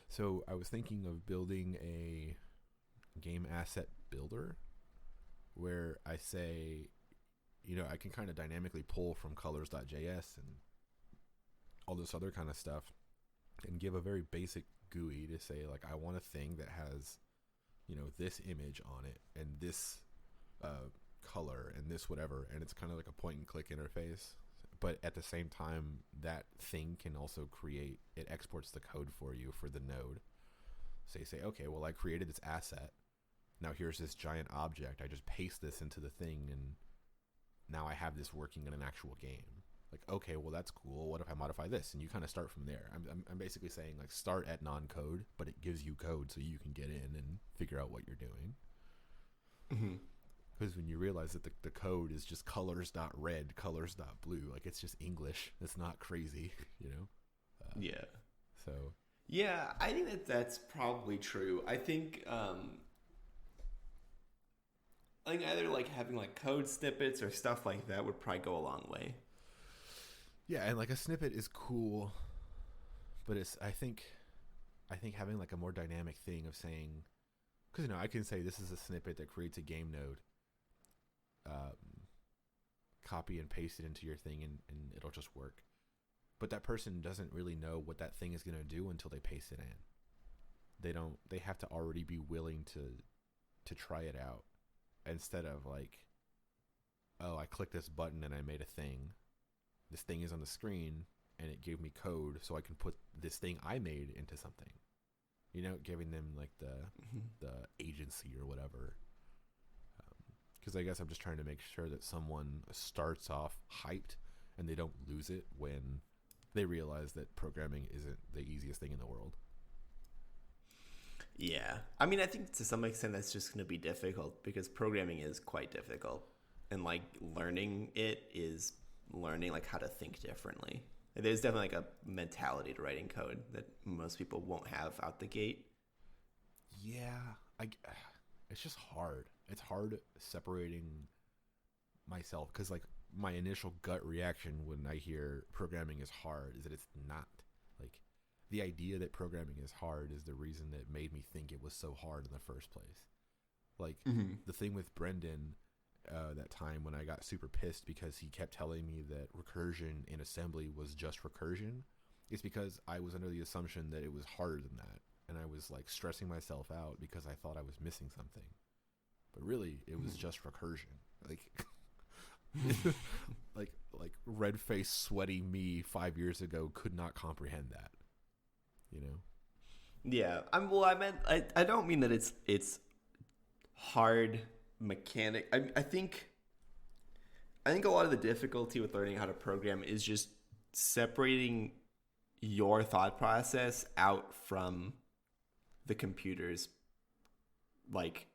So I was thinking of building a game asset builder where I say, you know, I can kind of dynamically pull from colors.js and all this other kind of stuff and give a very basic GUI to say, like, I want a thing that has, you know, this image on it and this color and this whatever. And it's kind of like a point and click interface. But at the same time, that thing can also create, it exports the code for you for the node. So you say, okay, well, I created this asset. Now here's this giant object. I just paste this into the thing, and now I have this working in an actual game. Like, okay, well, that's cool. What if I modify this? And you kind of start from there. I'm basically saying, like, start at non-code, but it gives you code so you can get in and figure out what you're doing. Mm-hmm. Because when you realize that the code is just colors.red, colors.blue, like it's just English. It's not crazy, you know?
Yeah.
So.
Yeah, I think that's probably true. I think either like having like code snippets or stuff like that would probably go a long way.
Yeah, and like a snippet is cool, but it's I think having like a more dynamic thing of saying, because you know I can say this is a snippet that creates a game node. Copy and paste it into your thing and it'll just work. But that person doesn't really know what that thing is going to do until they paste it in. They have to already be willing to try it out instead of like, oh, I clicked this button and I made a thing. This thing is on the screen and it gave me code so I can put this thing I made into something. You know, giving them like the agency or whatever. Because I guess I'm just trying to make sure that someone starts off hyped and they don't lose it when they realize that programming isn't the easiest thing in the world.
Yeah. I mean, I think to some extent that's just going to be difficult because programming is quite difficult. And like learning it is learning like how to think differently. There's definitely like a mentality to writing code that most people won't have out the gate.
Yeah. It's just hard. It's hard separating myself because like my initial gut reaction when I hear programming is hard is that it's not. Like the idea that programming is hard is the reason that made me think it was so hard in the first place. Like the thing with Brendan that time when I got super pissed because he kept telling me that recursion in assembly was just recursion, it's because I was under the assumption that it was harder than that. And I was like stressing myself out because I thought I was missing something. But really, it was just recursion. Like, like red-faced, sweaty me 5 years ago could not comprehend that. You know?
Yeah. I don't mean that it's hard mechanic. I think a lot of the difficulty with learning how to program is just separating your thought process out from the computer's like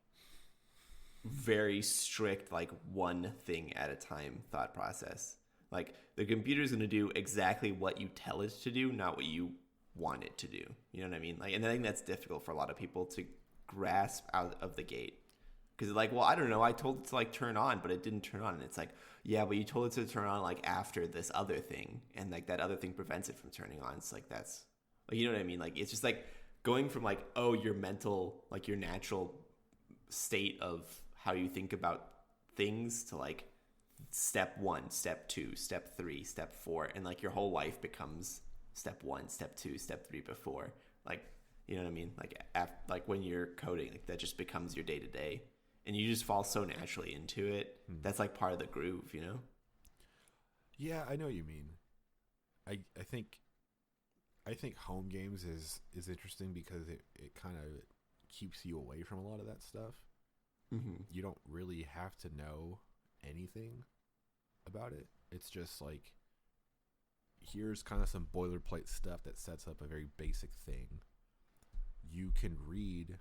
very strict like one thing at a time thought process. Like the computer is going to do exactly what you tell it to do, not what you want it to do. You know what I mean? Like, and I think that's difficult for a lot of people to grasp out of the gate because like, well, I don't know, I told it to like turn on, but it didn't turn on, and it's like, yeah, but you told it to turn on like after this other thing, and like that other thing prevents it from turning on. It's like that's like, you know what I mean? Like it's just like going from like, oh, your mental, like your natural state of how you think about things to like step 1, step 2, step 3, step 4, and like your whole life becomes step 1, step 2, step 3 before. Like, you know what I mean? Like like when you're coding, like that just becomes your day to day, and you just fall so naturally into it. That's like part of the groove, you know?
Yeah, I know what you mean. I think I think home games is interesting because it kind of keeps you away from a lot of that stuff.
Mm-hmm.
You don't really have to know anything about it. It's just like, here's kind of some boilerplate stuff that sets up a very basic thing. You can read,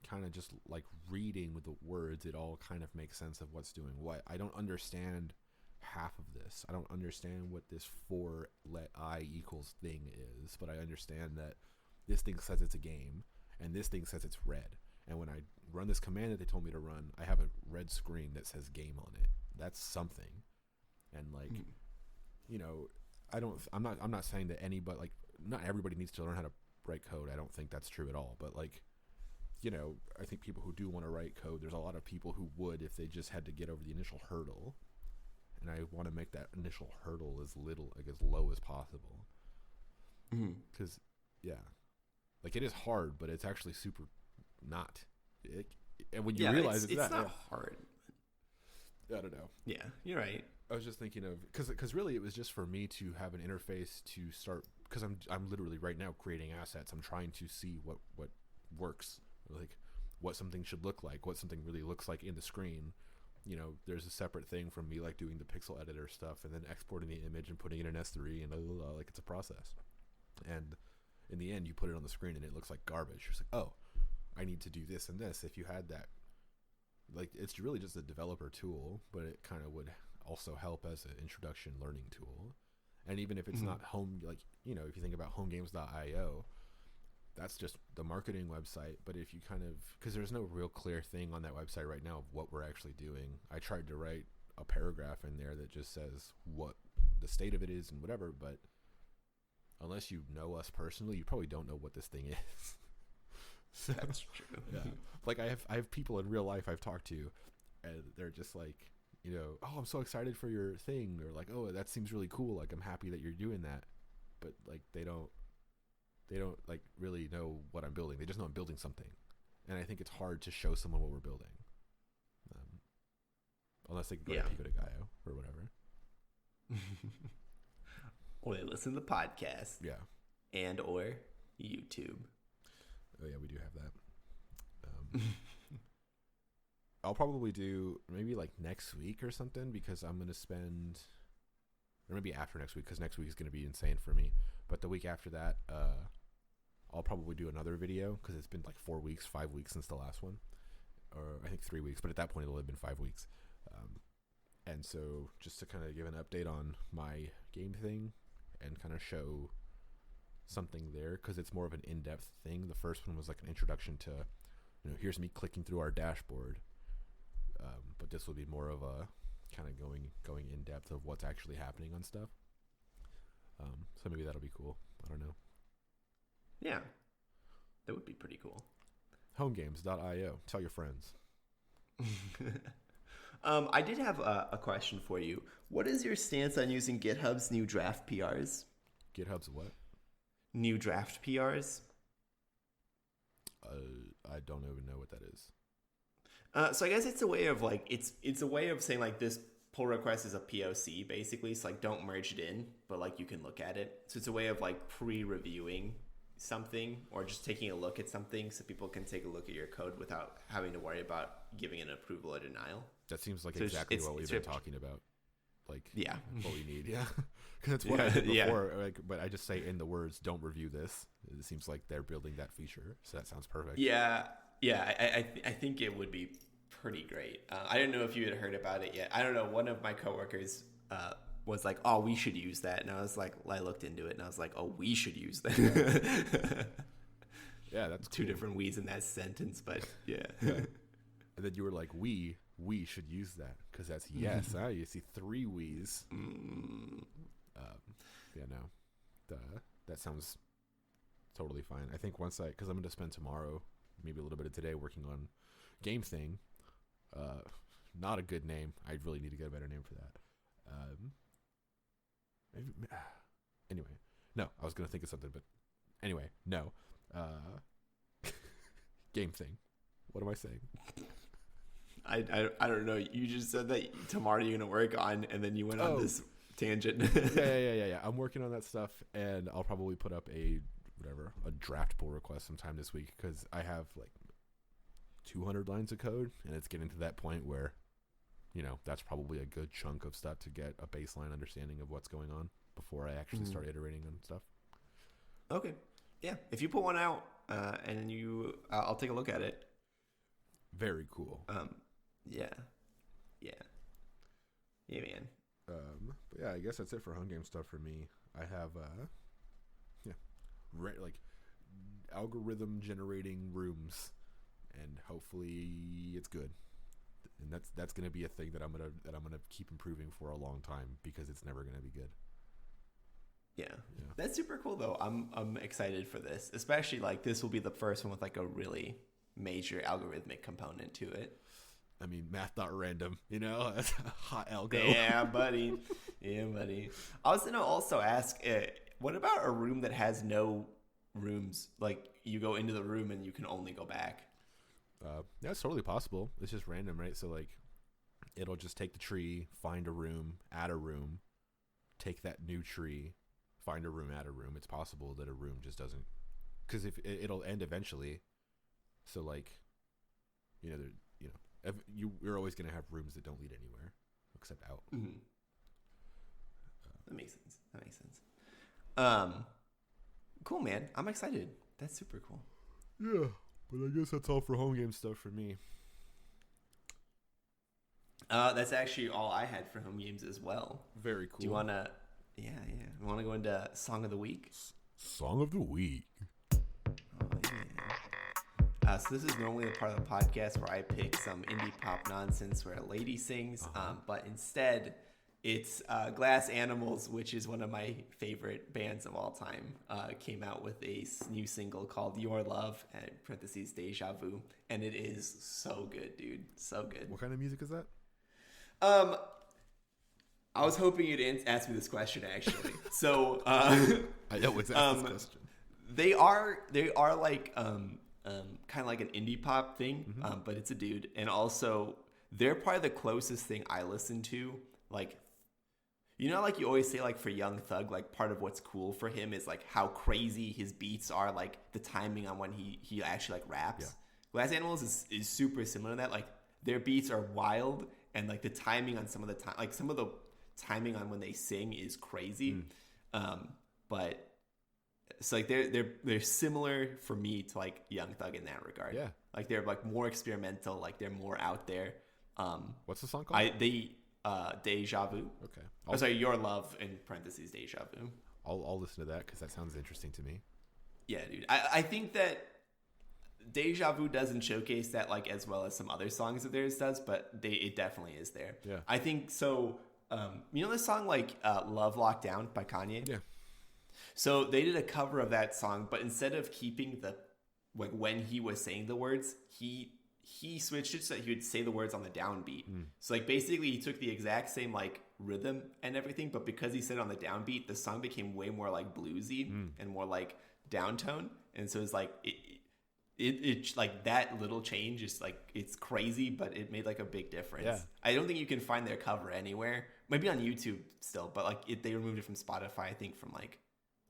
kind of just like reading with the words, it all kind of makes sense of what's doing what. I don't understand half of this. I don't understand what this for let I equals thing is, but I understand that this thing says it's a game and this thing says it's red. And when I run this command that they told me to run, I have a red screen that says game on it. That's something. And like, you know, I'm not saying that anybody, like, not everybody needs to learn how to write code. I don't think that's true at all. But like, you know, I think people who do want to write code, there's a lot of people who would if they just had to get over the initial hurdle. And I want to make that initial hurdle as low as possible. Because, yeah, like, it is hard, but it's actually super not. And when you realize
it's not hard.
I don't know.
Yeah, you're right.
I was just thinking of, because really it was just for me to have an interface to start, because I'm literally right now creating assets. I'm trying to see what works, like what something should look like, what something really looks like in the screen. You know, there's a separate thing from me like doing the pixel editor stuff and then exporting the image and putting it in S3 and like it's a process. And in the end, you put it on the screen and it looks like garbage. You're just like, oh, I need to do this and this. If you had that, like, it's really just a developer tool, but it kind of would also help as an introduction learning tool. And even if it's not home, like, you know, if you think about homegames.io, that's just the marketing website. But if you kind of, because there's no real clear thing on that website right now of what we're actually doing. I tried to write a paragraph in there that just says what the state of it is and whatever, but unless you know us personally, you probably don't know what this thing is. So,
that's true.
Yeah. Like, I have people in real life I've talked to, and they're just like, you know, oh, I'm so excited for your thing, or like, oh, that seems really cool, like, I'm happy that you're doing that. But like, they don't like really know what I'm building. They just know I'm building something, and I think it's hard to show someone what we're building, unless they go to Pico de Gallo or whatever.
Or they listen to the podcast.
Yeah.
And or YouTube.
Oh yeah, we do have that. I'll probably do maybe like next week or something, because I'm gonna spend, or maybe after next week, because next week is gonna be insane for me. But the week after that, I'll probably do another video, because it's been like 5 weeks since the last one, or I think 3 weeks. But at that point, it'll have been 5 weeks. And so just to kind of give an update on my game thing and kind of show something there, because it's more of an in-depth thing. The first one was like an introduction to, you know, here's me clicking through our dashboard. But this will be more of a kind of going in depth of what's actually happening on stuff. So maybe that'll be cool. I don't know.
Yeah, that would be pretty cool.
Homegames.io. Tell your friends.
I did have a question for you. What is your stance on using GitHub's new draft PRs?
GitHub's what?
New draft PRs.
I don't even know what that is.
So I guess it's a way of like it's a way of saying like this pull request is a POC basically. So like don't merge it in, but like you can look at it. So it's a way of like pre-reviewing something or just taking a look at something so people can take a look at your code without having to worry about giving an approval or denial.
That seems like exactly what we've been talking about. Like,
yeah,
what we need. Yeah, because it's what I did before. Like, but I just say in the words, "Don't review this." It seems like they're building that feature, so that sounds perfect.
Yeah. I think it would be pretty great. I don't know if you had heard about it yet. I don't know. One of my coworkers was like, "Oh, we should use that," and I was like, I looked into it, and I was like, "Oh, we should use that."
Yeah, that's
two
cool.
different we's in that sentence, but yeah.
And then you were like, we should use that, because that's yes. You see 3 we's. Yeah, no, that sounds totally fine. I think once because I'm going to spend tomorrow, maybe a little bit of today, working on game thing. Not a good name. I really need to get a better name for that. Anyway, no, I was going to think of something, but anyway, no. Game thing. What am I saying? I
don't know. You just said that tomorrow you're going to work on, and then you went on this tangent.
yeah. I'm working on that stuff, and I'll probably put up a draft pull request sometime this week, because I have like 200 lines of code, and it's getting to that point where, that's probably a good chunk of stuff to get a baseline understanding of what's going on before I actually start iterating on stuff.
Okay. Yeah. If you put one out, and I'll take a look at it.
Very cool.
Yeah, man.
But yeah, I guess that's it for home game stuff for me. I have like algorithm generating rooms, and hopefully it's good. And that's gonna be a thing that I'm gonna keep improving for a long time, because it's never gonna be good.
Yeah. That's super cool though. I'm excited for this, especially like this will be the first one with like a really major algorithmic component to it.
I mean, math.random, that's a hot algo.
Yeah, buddy. I was gonna also ask, what about a room that has no rooms? Like you go into the room and you can only go back.
Yeah, it's totally possible. It's just random, right? So like, it'll just take the tree, find a room, add a room, take that new tree, find a room, add a room. It's possible that a room just doesn't, because if it'll end eventually. So like, you're always gonna have rooms that don't lead anywhere except out.
Mm-hmm. That makes sense. Cool, man. I'm excited. That's super cool.
Yeah, but I guess that's all for home game stuff for me.
That's actually all I had for home games as well.
Very cool.
Do you wanna? Yeah. We want to go into song of the week.
Song of the week.
Oh yeah. So this is normally the part of the podcast where I pick some indie pop nonsense where a lady sings, but instead it's Glass Animals, which is one of my favorite bands of all time, came out with a new single called Your Love, (parentheses Deja Vu), and it is so good, dude. So good.
What kind of music is that?
I was hoping you'd ask me this question, actually. So,
I know it's this question.
They are like kind of like an indie pop thing, but it's a dude, and also they're probably the closest thing I listen to. Like, like you always say, like for Young Thug, like part of what's cool for him is like how crazy his beats are, like the timing on when he actually like raps. Yeah. Glass Animals is super similar to that. Like their beats are wild, and like the timing on some of the timing on when they sing is crazy. But it's like they're similar for me to like Young Thug in that regard.
Yeah,
like they're like more experimental, like they're more out there.
What's the song called?
Deja Vu.
Okay.
Sorry, Your Love in parentheses Deja Vu.
I'll listen to that because that sounds interesting to me.
Yeah, dude. I think that Deja Vu doesn't showcase that like as well as some other songs of theirs does, but it definitely is there.
Yeah.
I think so. The song like Love Lockdown by Kanye?
Yeah.
So they did a cover of that song, but instead of keeping the like when he was saying the words, he switched it so that he would say the words on the downbeat. So like basically he took the exact same like rhythm and everything, but because he said it on the downbeat, the song became way more like bluesy and more like downtone. And so it's like it like that little change is like it's crazy, but it made like a big difference.
Yeah.
I don't think you can find their cover anywhere. Maybe on YouTube still, but like they removed it from Spotify, I think, from like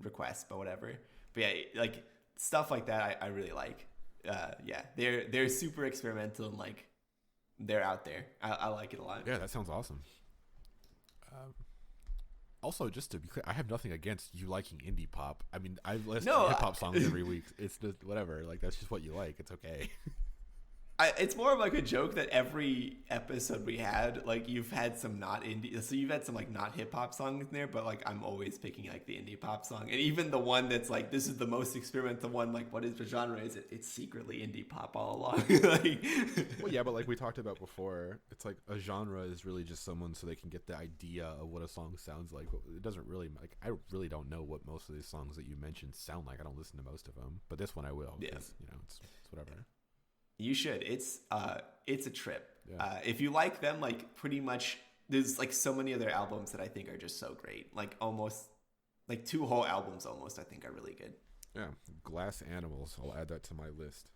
requests, but whatever. But yeah, like stuff like that I really like. Yeah, they're super experimental and like they're out there. I like it a lot.
Yeah, that sounds awesome. Also, just to be clear, I have nothing against you liking indie pop. I mean, I listen to hip hop songs every week. It's just whatever. Like that's just what you like. It's okay.
It's more of like a joke that every episode we had, like you've had some not indie, so you've had some like not hip hop songs in there, but like I'm always picking like the indie pop song, and even the one that's like this is the most experimental one. Like, what is the genre? Is it? It's secretly indie pop all along. Like,
well, yeah, but like we talked about before, it's like a genre is really just someone so they can get the idea of what a song sounds like. It doesn't really like I really don't know what most of these songs that you mentioned sound like. I don't listen to most of them, but this one I will.
Yeah,
it's whatever.
You should. It's a trip.
Yeah.
If you like them, like pretty much, there's like so many other albums that I think are just so great. Like almost, like 2 whole albums almost I think are really good.
Yeah, Glass Animals. I'll add that to my list.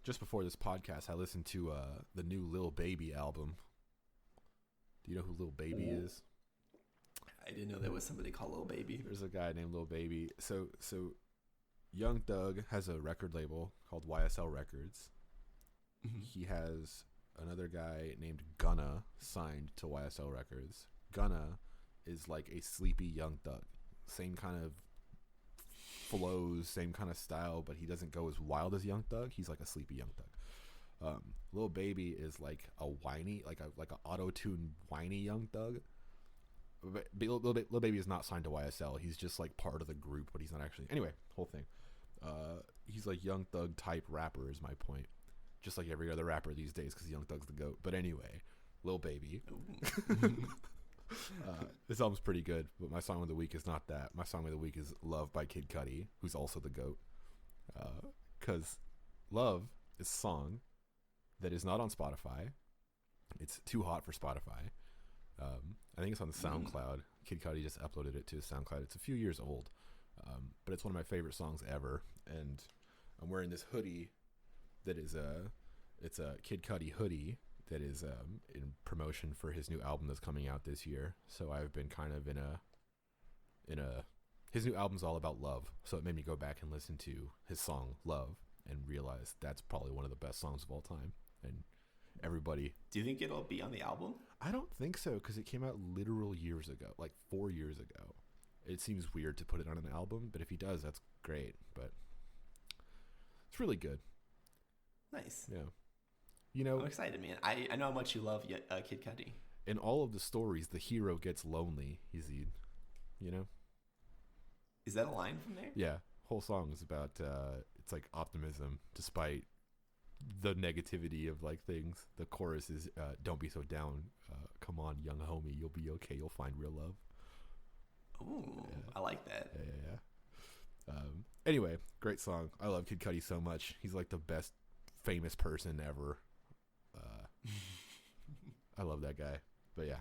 Just before this podcast, I listened to the new Lil Baby album. Do you know who Lil Baby is?
I didn't know there was somebody called Lil Baby.
There's a guy named Lil Baby. So Young Thug has a record label called YSL Records. He has another guy named Gunna signed to YSL Records. Gunna is like a sleepy Young Thug. Same kind of flows, same kind of style, but he doesn't go as wild as Young Thug. He's like a sleepy Young Thug. Lil Baby is like a whiny, like a auto-tune whiny Young Thug. Lil Baby is not signed to YSL. He's just like part of the group, but he's not actually. Anyway, whole thing. He's like Young Thug type rapper is my point. Just like every other rapper these days, because Young Thug's the GOAT. But anyway, Lil Baby. This album's pretty good, but my song of the week is not that. My song of the week is Love by Kid Cudi, who's also the GOAT. Because Love is a song that is not on Spotify. It's too hot for Spotify. I think it's on SoundCloud. Kid Cudi just uploaded it to SoundCloud. It's a few years old, but it's one of my favorite songs ever. And I'm wearing this hoodie that is it's a Kid Cudi hoodie that is in promotion for his new album that's coming out this year. So I've been kind of in a his new album's all about love. So it made me go back and listen to his song Love and realize that's probably one of the best songs of all time. And everybody.
Do you think it'll be on the album?
I don't think so, because it came out literal years ago, like 4 years ago. It seems weird to put it on an album, but if he does, that's great. But it's really good.
Nice.
Yeah. You know,
I'm excited, man. I know how much you love Kid Cudi.
In all of the stories, the hero gets lonely, Yazeed. You know?
Is that a line from there?
Yeah. Whole song is about, it's like optimism, despite the negativity of like things. The chorus is, don't be so down. Come on, young homie. You'll be okay. You'll find real love.
Ooh, yeah. I like that.
Yeah. Anyway, great song. I love Kid Cudi so much. He's like the best famous person ever. I love that guy. But yeah,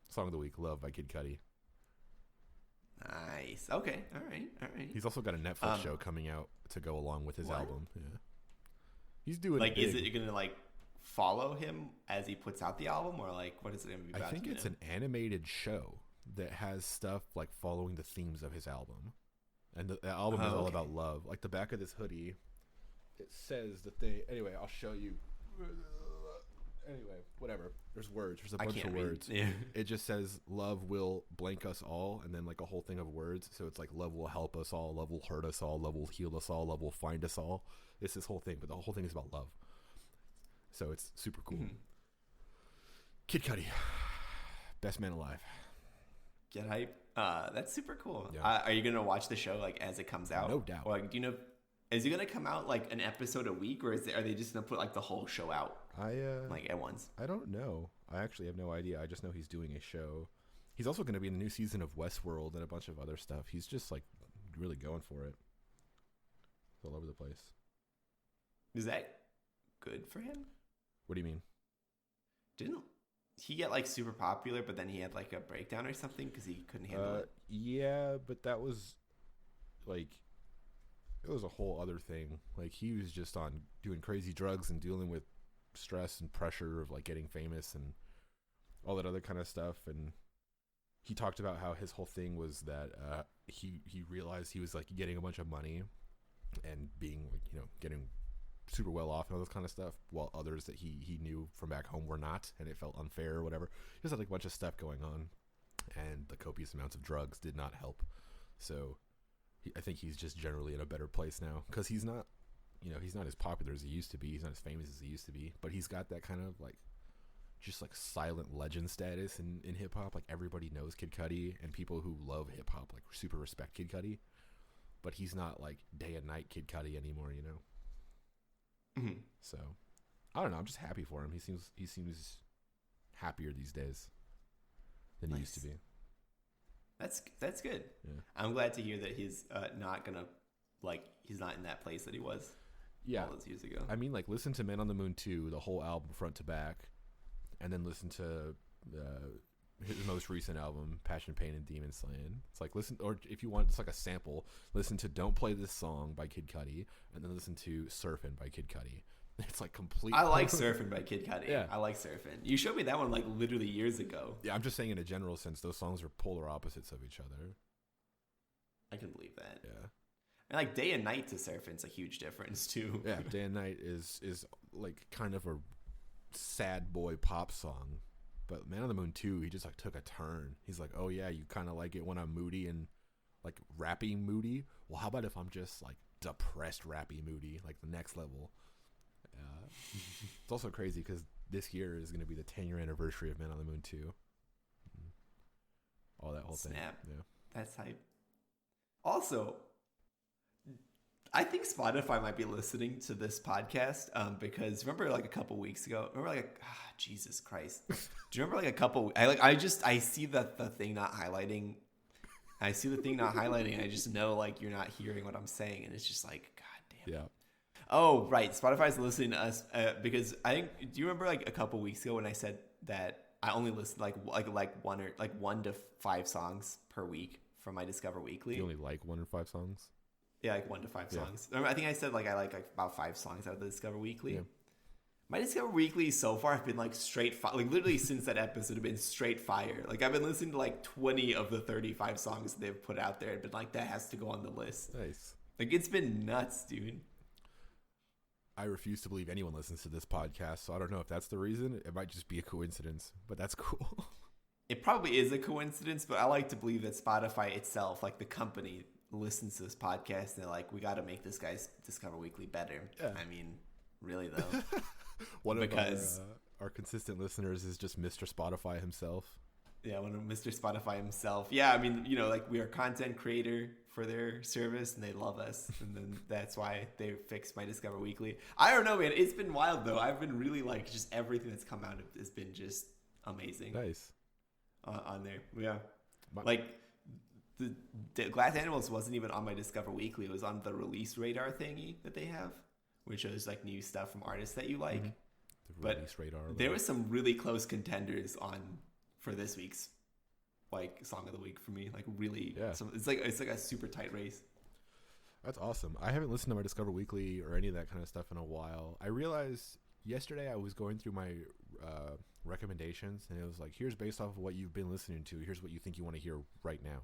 song of the week, Love by Kid Cudi.
Nice. Okay. All right.
He's also got a Netflix show coming out to go along with his album. Yeah. He's doing
like,
big.
Is it you're gonna like follow him as he puts out the album, or like what is it gonna be about?
I think it's an animated show that has stuff like following the themes of his album, and the album is all about love. Like the back of this hoodie, it says that they. Anyway, I'll show you. Anyway, whatever. There's words. There's a bunch of words.
Yeah.
It just says love will blank us all, and then like a whole thing of words. So it's like love will help us all, love will hurt us all, love will heal us all, love will find us all. It's this whole thing, but the whole thing is about love. So it's super cool. Mm-hmm. Kid Cudi, best man alive.
Get hype. That's super cool.
Yeah.
Are you gonna watch the show like as it comes out?
No doubt.
Or like, do you know? Is it gonna come out like an episode a week, or are they just gonna put like the whole show out? Like at once.
I don't know. I actually have no idea. I just know he's doing a show. He's also going to be in a new season of Westworld and a bunch of other stuff. He's just like really going for it. It's all over the place.
Is that good for him?
What do you mean?
Didn't he get like super popular, but then he had like a breakdown or something because he couldn't handle it?
Yeah, but that was like it was a whole other thing. Like he was just on doing crazy drugs and dealing with stress and pressure of like getting famous and all that other kind of stuff. And he talked about how his whole thing was that he realized he was like getting a bunch of money and being like, you know, getting super well off and all this kind of stuff, while others that he knew from back home were not, and it felt unfair or whatever. He just had like a bunch of stuff going on, and the copious amounts of drugs did not help. So I think he's just generally in a better place now, because he's not, you know, he's not as popular as he used to be. He's not as famous as he used to be, but he's got that kind of like just like silent legend status in hip hop. Like everybody knows Kid Cudi, and people who love hip hop like super respect Kid Cudi, but he's not like day and night Kid Cudi anymore, you know?
Mm-hmm.
So I don't know. I'm just happy for him. He seems happier these days than he used to be.
That's good.
Yeah.
I'm glad to hear that he's not gonna he's not in that place that he was.
Yeah,
all those years ago.
I mean, like listen to Man on the Moon 2, the whole album front to back, and then listen to his most recent album, Passion, Pain, and Demon Slaying. It's like listen, or if you want, it's like a sample. Listen to Don't Play This Song by Kid Cudi, and then listen to Surfin' by Kid Cudi. It's like complete.
I like Surfing by Kid Cudi.
Yeah.
I like Surfing. You showed me that one like literally years ago.
Yeah, I'm just saying in a general sense, those songs are polar opposites of each other.
I can believe that.
Yeah.
And like Day and Night to Surfing's a huge difference too.
Yeah, Day and Night is like kind of a sad boy pop song. But Man on the Moon 2, he just like took a turn. He's like, oh yeah, you kind of like it when I'm moody and like rappy moody. Well, how about if I'm just like depressed rappy moody, like the next level? It's also crazy because this year is going to be the 10-year anniversary of Man on the Moon 2. All that whole
Snap.
thing. Yeah.
That's hype. Also, I think Spotify might be listening to this podcast because remember like a couple weeks ago, Jesus Christ. Do you remember like a couple, I see that the thing not highlighting. I see the thing not highlighting and I just know like you're not hearing what I'm saying and it's just like, God damn.
Yeah.
Oh, right. Spotify's listening to us because I think. Do you remember like a couple weeks ago when I said that I only listen like 1 to 5 songs per week from my Discover Weekly?
You only like 1 or 5 songs?
Yeah, like 1 to 5 songs. Remember, I think I said like I like about 5 songs out of the Discover Weekly.
Yeah.
My Discover Weekly so far have been like straight fire. Like literally since that episode have been straight fire. Like I've been listening to like 20 of the 35 songs they've put out there and been like that has to go on the list.
Nice.
Like it's been nuts, dude.
I refuse to believe anyone listens to this podcast, so I don't know if that's the reason. It might just be a coincidence, but that's cool.
It probably is a coincidence, but I like to believe that Spotify itself, like the company, listens to this podcast and they're like, we got to make this guy's Discover Weekly better. Yeah. I mean, really though.
One of our consistent listeners is just Mr. Spotify himself.
Yeah, one of Mr. Spotify himself. Yeah, I mean, like we are content creator for their service and they love us. And then that's why they fixed my Discover Weekly. I don't know, man. It's been wild though. I've been really like just everything that's come out has been just amazing.
Nice.
On there. Yeah. Like the Glass Animals wasn't even on my Discover Weekly. It was on the release radar thingy that they have, which shows like new stuff from artists that you like. Mm-hmm.
The release radar.
There was some really close contenders on for this week's like song of the week for me. Like really, it's like a super tight race.
That's awesome. I haven't listened to my Discover Weekly or any of that kind of stuff in a while. I realized yesterday I was going through my recommendations and it was like, here's based off of what you've been listening to. Here's what you think you want to hear right now.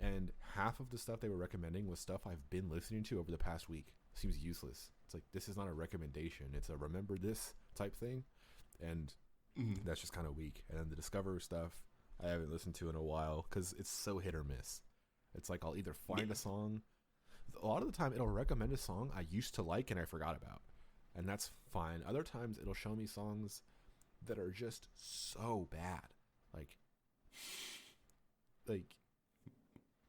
And half of the stuff they were recommending was stuff I've been listening to over the past week. Seems useless. It's like, this is not a recommendation. It's a remember this type thing. And that's just kind of weak. And then the Discover stuff I haven't listened to in a while because it's so hit or miss. It's like I'll either find a song. A lot of the time it'll recommend a song I used to like and I forgot about. And that's fine. Other times it'll show me songs that are just so bad. Like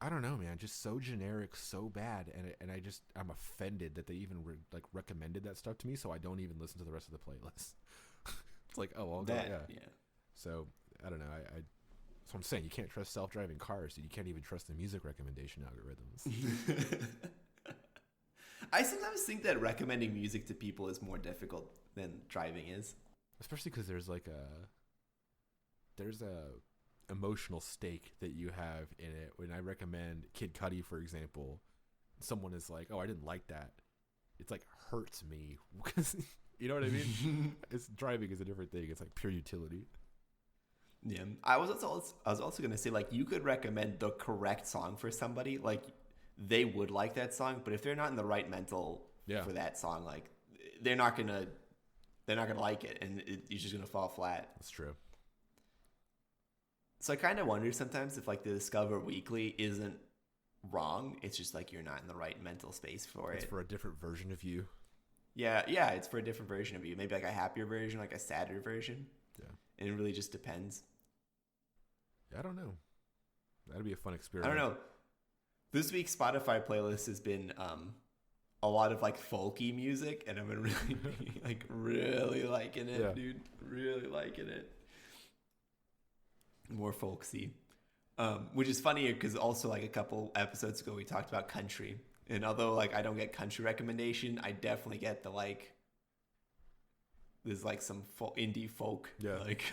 I don't know, man. Just so generic, so bad, and I'm offended that they even recommended that stuff to me, so I don't even listen to the rest of the playlist. It's like, oh, I'll go, yeah. So I don't know. So I'm saying you can't trust self-driving cars, dude. You can't even trust the music recommendation algorithms.
I sometimes think that recommending music to people is more difficult than driving is,
especially because there's a emotional stake that you have in it. When I recommend Kid Cudi, for example, someone is like, oh, I didn't like that. It's like hurts me because you know what I mean? Driving is a different thing. It's like pure utility.
Yeah. I was also going to say, like, you could recommend the correct song for somebody. Like, they would like that song, but if they're not in the right mental for that song, like, they're not going to like it, and you're just going to fall flat.
That's true.
So I kind of wonder sometimes if like the Discover Weekly isn't wrong. It's just like you're not in the right mental space for it.
It's for a different version of you.
Yeah, it's for a different version of you. Maybe like a happier version, like a sadder version. Yeah. And it really just depends.
I don't know. That'd be a fun experiment.
I don't know. This week's Spotify playlist has been a lot of like folky music, and I've been really liking it, dude. Really liking it. More folksy, which is funny because also like a couple episodes ago we talked about country, and although like I don't get country recommendation, I definitely get the like there's like some indie folk.
Yeah,
like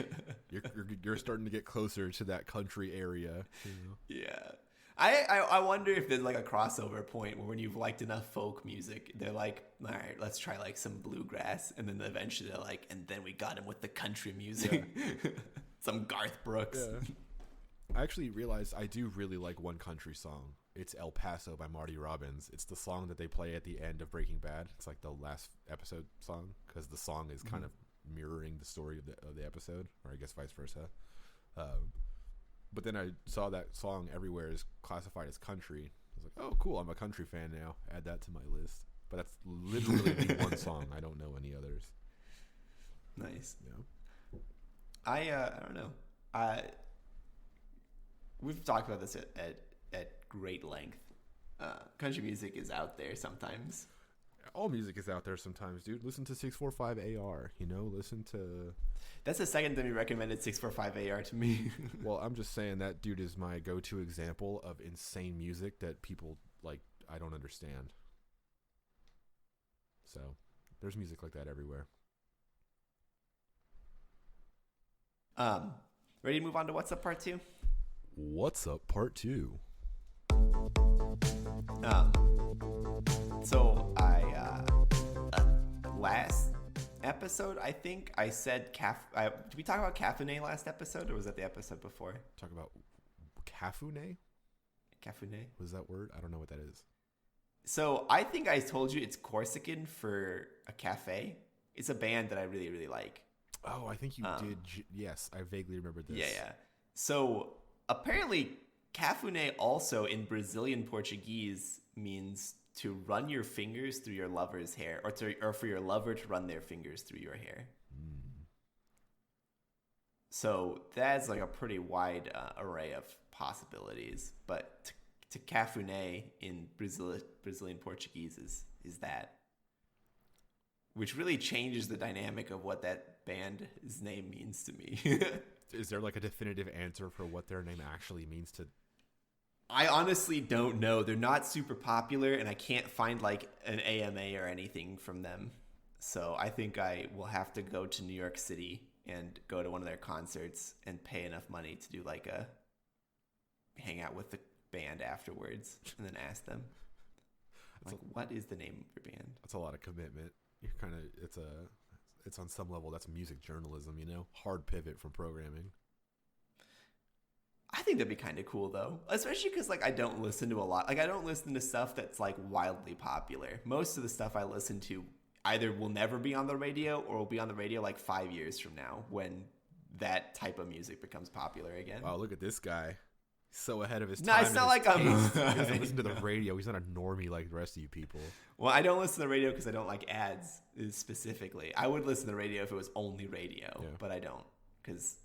you're starting to get closer to that country area. You know?
Yeah, I wonder if there's like a crossover point where when you've liked enough folk music, they're like, all right, let's try like some bluegrass, and then eventually they're like, and then we got him with the country music, some Garth Brooks.
Yeah. I actually realized I do really like one country song. It's El Paso by Marty Robbins. It's the song that they play at the end of Breaking Bad. It's like the last episode song because the song is kind of mirroring the story of the episode, or I guess vice versa. But then I saw that song everywhere is classified as country. I was like, oh, cool. I'm a country fan now. Add that to my list. But that's literally the one song. I don't know any others.
Nice.
Yeah.
I don't know. We've talked about this at great length. Country music is out there sometimes.
All music is out there sometimes, dude. Listen to 645 AR, listen to...
That's the second time you recommended 645 AR to me.
Well, I'm just saying that dude is my go-to example of insane music that people, like, I don't understand. So, there's music like that everywhere.
Ready to move on to What's Up Part 2?
What's Up Part 2?
So last episode, I think I said did we talk about caffeine last episode, or was that the episode before?
Talk about caffeine?
Caffeine?
What is that word? I don't know what that is.
So I think I told you it's Corsican for a cafe. It's a band that I really, really like.
Oh, I think you did. Yes, I vaguely remember this.
Yeah. So apparently cafuné also in Brazilian Portuguese means to run your fingers through your lover's hair, or for your lover to run their fingers through your hair. So that's like a pretty wide array of possibilities. But to cafuné in Brazilian Portuguese is that, which really changes the dynamic of what that band's name means to me.
Is there like a definitive answer for what their name actually means to?
I honestly don't know. They're not super popular, and I can't find like an AMA or anything from them. So I think I will have to go to New York City and go to one of their concerts and pay enough money to do like a hang out with the band afterwards and then ask them, like, what is the name of your band?
That's a lot of commitment. You're kind of, it's on some level, that's music journalism, hard pivot from programming.
I think that'd be kind of cool though, especially because like I don't listen to a lot. Like I don't listen to stuff that's like wildly popular. Most of the stuff I listen to either will never be on the radio or will be on the radio like 5 years from now when that type of music becomes popular again.
Wow, look at this guy. So ahead of his time.
No, it's not like
he doesn't listen to the radio. He's not a normie like the rest of you people.
Well, I don't listen to the radio because I don't like ads specifically. I would listen to the radio if it was only radio, but I don't, because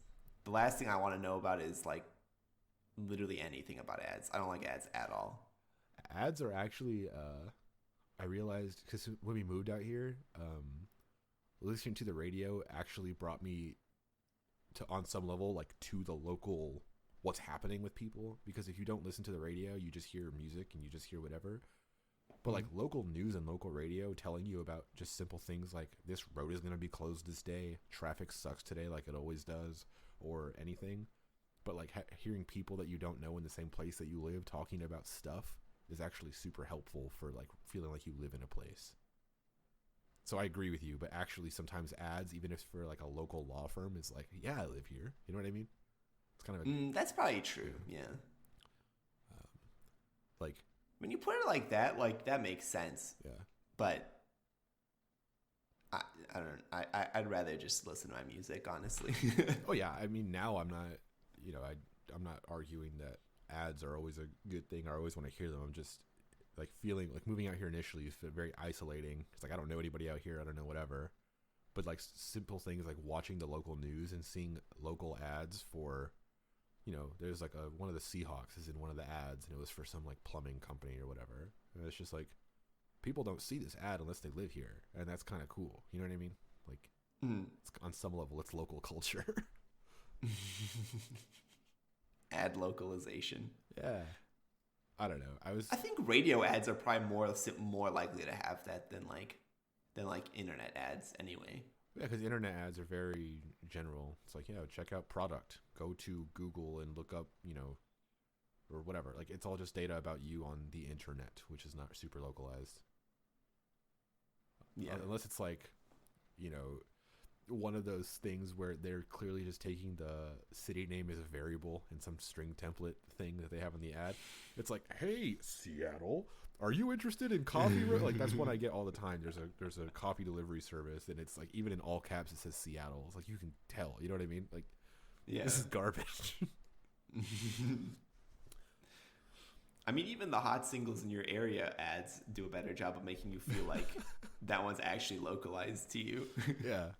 the last thing I want to know about is like literally anything about ads. I don't like ads at all.
Ads are actually, I realized, because when we moved out here, listening to the radio actually brought me to, on some level, like to the local, what's happening with people. Because if you don't listen to the radio, you just hear music and you just hear whatever. But like local news and local radio telling you about just simple things like this road is going to be closed this day, traffic sucks today like it always does, or anything. But like hearing people that you don't know in the same place that you live talking about stuff is actually super helpful for like feeling like you live in a place. So I agree with you, but actually sometimes ads, even if for like a local law firm, is like, yeah, I live here. You know what I mean? It's kind of
that's probably true. Yeah.
Like
when you put it like that makes sense.
Yeah.
But I don't. I'd rather just listen to my music, honestly.
Oh yeah, I mean now I'm not. I'm not arguing that ads are always a good thing. I always want to hear them. I'm just like feeling like moving out here initially is very isolating. It's like I don't know anybody out here. I don't know whatever. But like simple things like watching the local news and seeing local ads for, there's like one of the Seahawks is in one of the ads and it was for some like plumbing company or whatever. And it's just like people don't see this ad unless they live here, and that's kind of cool. You know what I mean? Like it's, on some level, it's local culture.
Ad localization.
Yeah. I don't know.
I think radio ads are probably more likely to have that than internet ads anyway.
Yeah, because internet ads are very general. It's like, check out product. Go to Google and look up, or whatever. Like, it's all just data about you on the internet, which is not super localized.
Yeah.
Unless it's like, you know, one of those things where they're clearly just taking the city name as a variable in some string template thing that they have in the ad. It's like, hey, Seattle, are you interested in coffee? Like, that's what I get all the time. There's a coffee delivery service, and it's like, even in all caps, it says Seattle. It's like, you can tell. You know what I mean? Like,
Yeah.
this is garbage.
I mean, even the hot singles in your area ads do a better job of making you feel like that one's actually localized to you.
Yeah.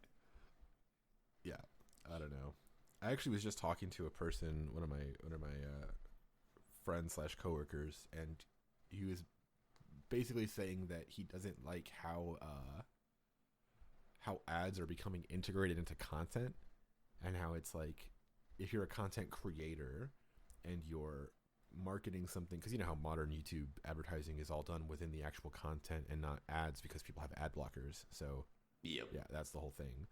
I don't know. I actually was just talking to a person, one of my friends / coworkers, and he was basically saying that he doesn't like how ads are becoming integrated into content, and how it's like, if you're a content creator and you're marketing something, because you know how modern YouTube advertising is all done within the actual content and not ads, because people have ad blockers. So
Yep.
yeah, that's the whole thing.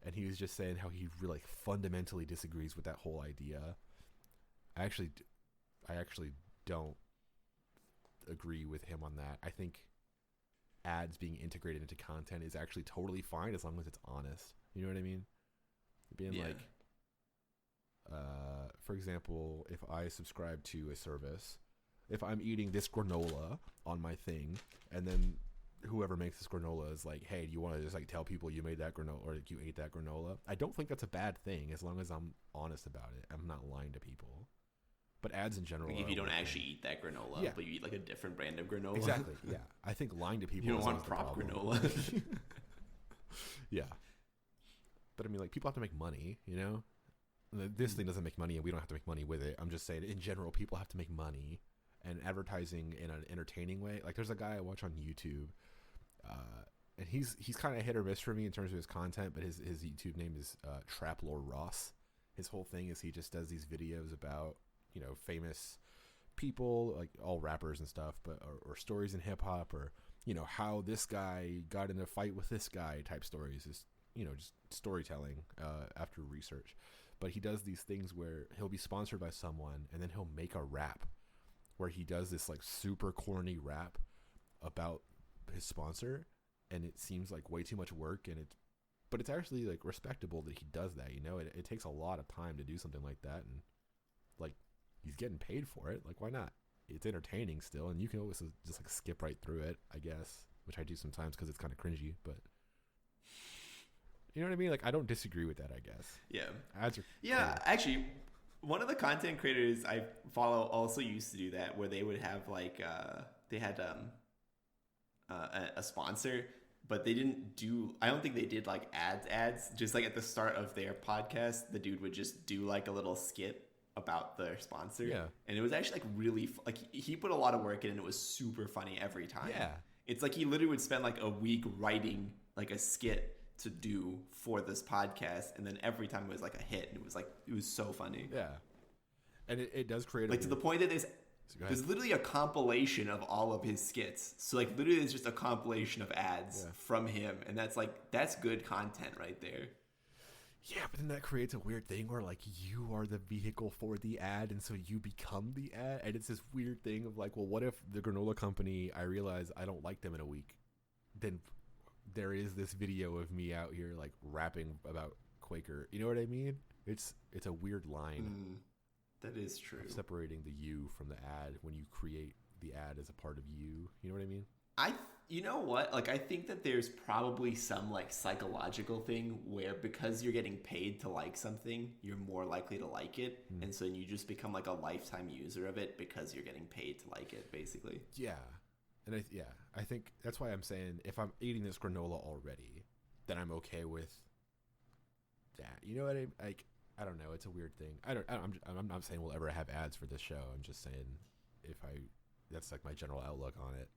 And he was just saying how he really fundamentally disagrees with that whole idea. I actually don't agree with him on that. I think ads being integrated into content is actually totally fine as long as it's honest. You know what I mean? Being like, for example, if I subscribe to a service, if I'm eating this granola on my thing, and then whoever makes this granola is like, hey, do you want to just like tell people you made that granola or like you ate that granola? I don't think that's a bad thing as long as I'm honest about it. I'm not lying to people. But ads in general,
like if you don't actually eat that granola, but you eat like a different brand of granola.
Exactly. Yeah, I think lying to people.
You don't want prop granola.
Yeah, but I mean, like, people have to make money, you know. This thing doesn't make money, and we don't have to make money with it. I'm just saying, in general, people have to make money, and advertising in an entertaining way. Like, there's a guy I watch on YouTube, and he's kind of hit or miss for me in terms of his content, but his YouTube name is Trap Lord Ross. His whole thing is he just does these videos about, you know, famous people, like all rappers and stuff, but or stories in hip hop, or, you know, how this guy got in a fight with this guy type stories. Is, you know, just storytelling after research. But he does these things where he'll be sponsored by someone, and then he'll make a rap where he does this like super corny rap about his sponsor, and it seems like way too much work, but it's actually like respectable that he does that. You know, it takes a lot of time to do something like that, and like, he's getting paid for it. Like, why not? It's entertaining still, and you can always just like skip right through it, I guess, which I do sometimes because it's kind of cringy, but you know what I mean? Like, I don't disagree with that, I guess.
Yeah.
Ads are
cool. Actually, one of the content creators I follow also used to do that, where they would have like they had a sponsor, but they didn't do, I don't think they did like ads. Just like at the start of their podcast, the dude would just do like a little skit about their sponsor.
Yeah.
And it was actually like really, like, he put a lot of work in, and it was super funny every time.
Yeah.
It's like he literally would spend like a week writing like a skit to do for this podcast, and then every time it was like a hit, and it was so funny.
Yeah. And it does create
like to the point that there's literally a compilation of all of his skits. So like literally it's just a compilation of ads from him, and that's good content right there.
Yeah, but then that creates a weird thing where like you are the vehicle for the ad, and so you become the ad, and it's this weird thing of like, well, what if the granola company, I realize I don't like them in a week, then there is this video of me out here like rapping about Quaker. You know what I mean? It's a weird line.
That is true.
Separating the you from the ad when you create the ad as a part of you. You know what I mean?
You know what? Like, I think that there's probably some like psychological thing where because you're getting paid to like something, you're more likely to like it. And so you just become like a lifetime user of it because you're getting paid to like it, basically.
Yeah. And I think that's why I'm saying if I'm eating this granola already, then I'm okay with that. You know what I don't know. It's a weird thing. I'm not saying we'll ever have ads for this show. I'm just saying that's like my general outlook on it.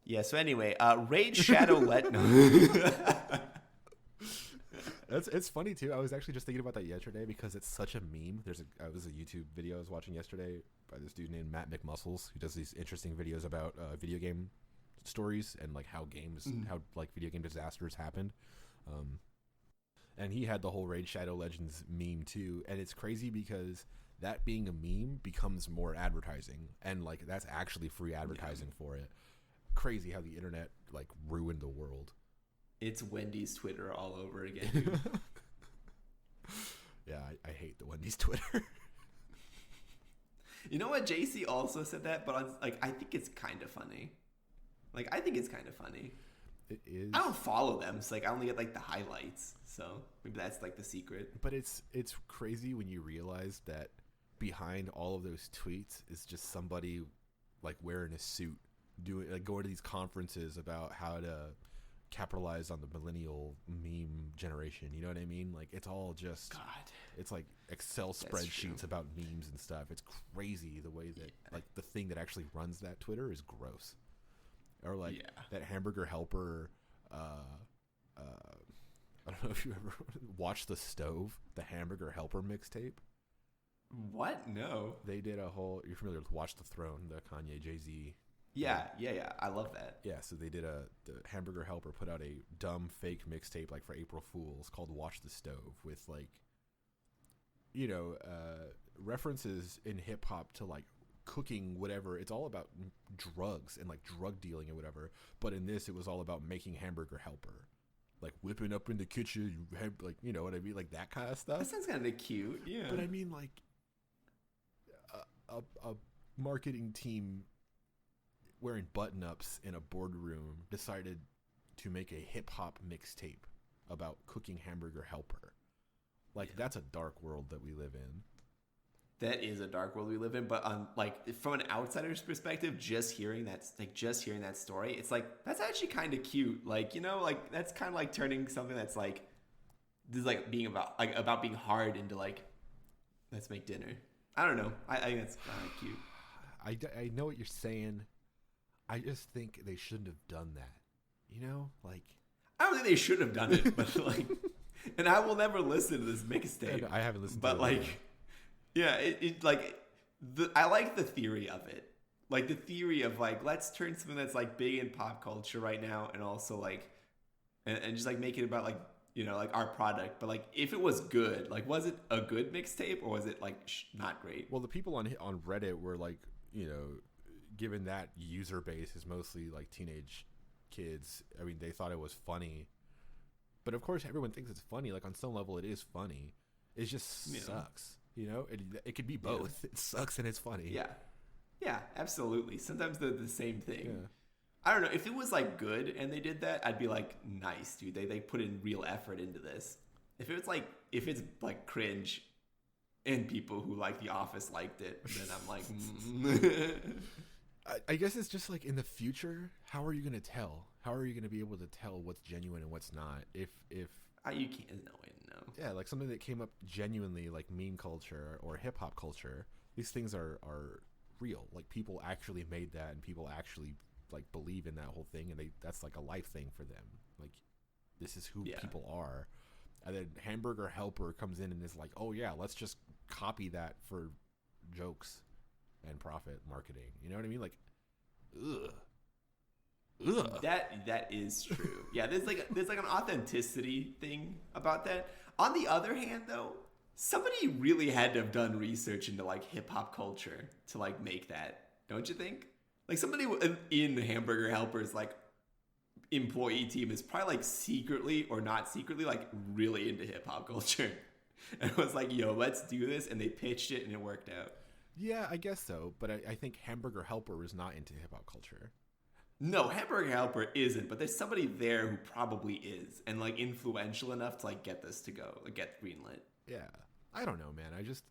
Yeah. So anyway, Raid Shadow
It's funny too. I was actually just thinking about that yesterday because it's such a meme. There's a YouTube video I was watching yesterday by this dude named Matt McMuscles, who does these interesting videos about video game stories and like how how like video game disasters happened. And he had the whole Raid Shadow Legends meme too, and it's crazy because that being a meme becomes more advertising, and like that's actually free advertising for it. Crazy how the internet like ruined the world.
It's Wendy's Twitter all over again, dude.
Yeah, I hate the Wendy's Twitter.
You know what? JC also said that, but I think it's kind of funny. Like, I think it's kind of funny.
It is.
I don't follow them, so like I only get like the highlights. So maybe that's like the secret.
But it's crazy when you realize that behind all of those tweets is just somebody like wearing a suit, going to these conferences about how to capitalize on the millennial meme generation. You know what I mean? Like it's all just it's like Excel spreadsheets about memes and stuff. It's crazy the way that like the thing that actually runs that Twitter is gross. Or like that Hamburger Helper. I don't know if you ever watched The Stove, the Hamburger Helper mixtape.
What? No.
They did a whole. You're familiar with Watch the Throne, the Kanye Jay-Z.
Yeah. I love that.
Yeah, so they did the Hamburger Helper put out a dumb fake mixtape like for April Fools called Watch the Stove with like, you know, references in hip hop to like cooking, whatever. It's all about drugs and like drug dealing and whatever. But in this, it was all about making Hamburger Helper, like whipping up in the kitchen, like, you know what I mean, like that kind of stuff.
That sounds kind of cute. Yeah.
But I mean, like a marketing team wearing button-ups in a boardroom decided to make a hip-hop mixtape about cooking Hamburger Helper. Like that's a dark world that we live in.
That is a dark world we live in, but on like from an outsider's perspective, just hearing that story, it's like that's actually kind of cute. Like, you know, like that's kind of like turning something that's like this is like being about being hard into like let's make dinner. I don't know. I think that's kind of cute.
I know what you're saying. I just think they shouldn't have done that. You know, like
I don't think they should have done it, but like, and I will never listen to this mixtape.
I haven't listened,
but
to it
like.
Either.
Yeah, it like I like the theory of it. Like the theory of like let's turn something that's like big in pop culture right now and also like and just like make it about like, you know, like our product. But like if it was good, like was it a good mixtape or was it like not great?
Well, the people on Reddit were like, you know, given that user base is mostly like teenage kids. I mean, they thought it was funny. But of course everyone thinks it's funny. Like on some level it is funny. It just sucks. You know, it could be both. It sucks and it's funny.
Yeah, absolutely. Sometimes they're the same thing.
Yeah.
I don't know. If it was like good and they did that, I'd be like, nice, dude. They put in real effort into this. If it's like cringe and people who like The Office liked it, then I'm like,
I guess it's just like in the future, how are you going to tell? How are you going to be able to tell what's genuine and what's not? If
you can't know.
Yeah, like something that came up genuinely, like meme culture or hip hop culture. These things are real. Like people actually made that, and people actually like believe in that whole thing, and that's like a life thing for them. Like this is who people are. And then Hamburger Helper comes in and is like, oh yeah, let's just copy that for jokes and profit marketing. You know what I mean? Like, ugh.
That is true. Yeah, there's like an authenticity thing about that. On the other hand, though, somebody really had to have done research into like hip hop culture to like make that, don't you think? Like somebody in the Hamburger Helper's like employee team is probably like secretly or not secretly like really into hip hop culture, and was like, "Yo, let's do this," and they pitched it and it worked out.
Yeah, I guess so, but I think Hamburger Helper is not into hip hop culture.
No, Hamburger Helper isn't, but there's somebody there who probably is, and like influential enough to like get this to go, like get greenlit.
Yeah, I don't know, man. I just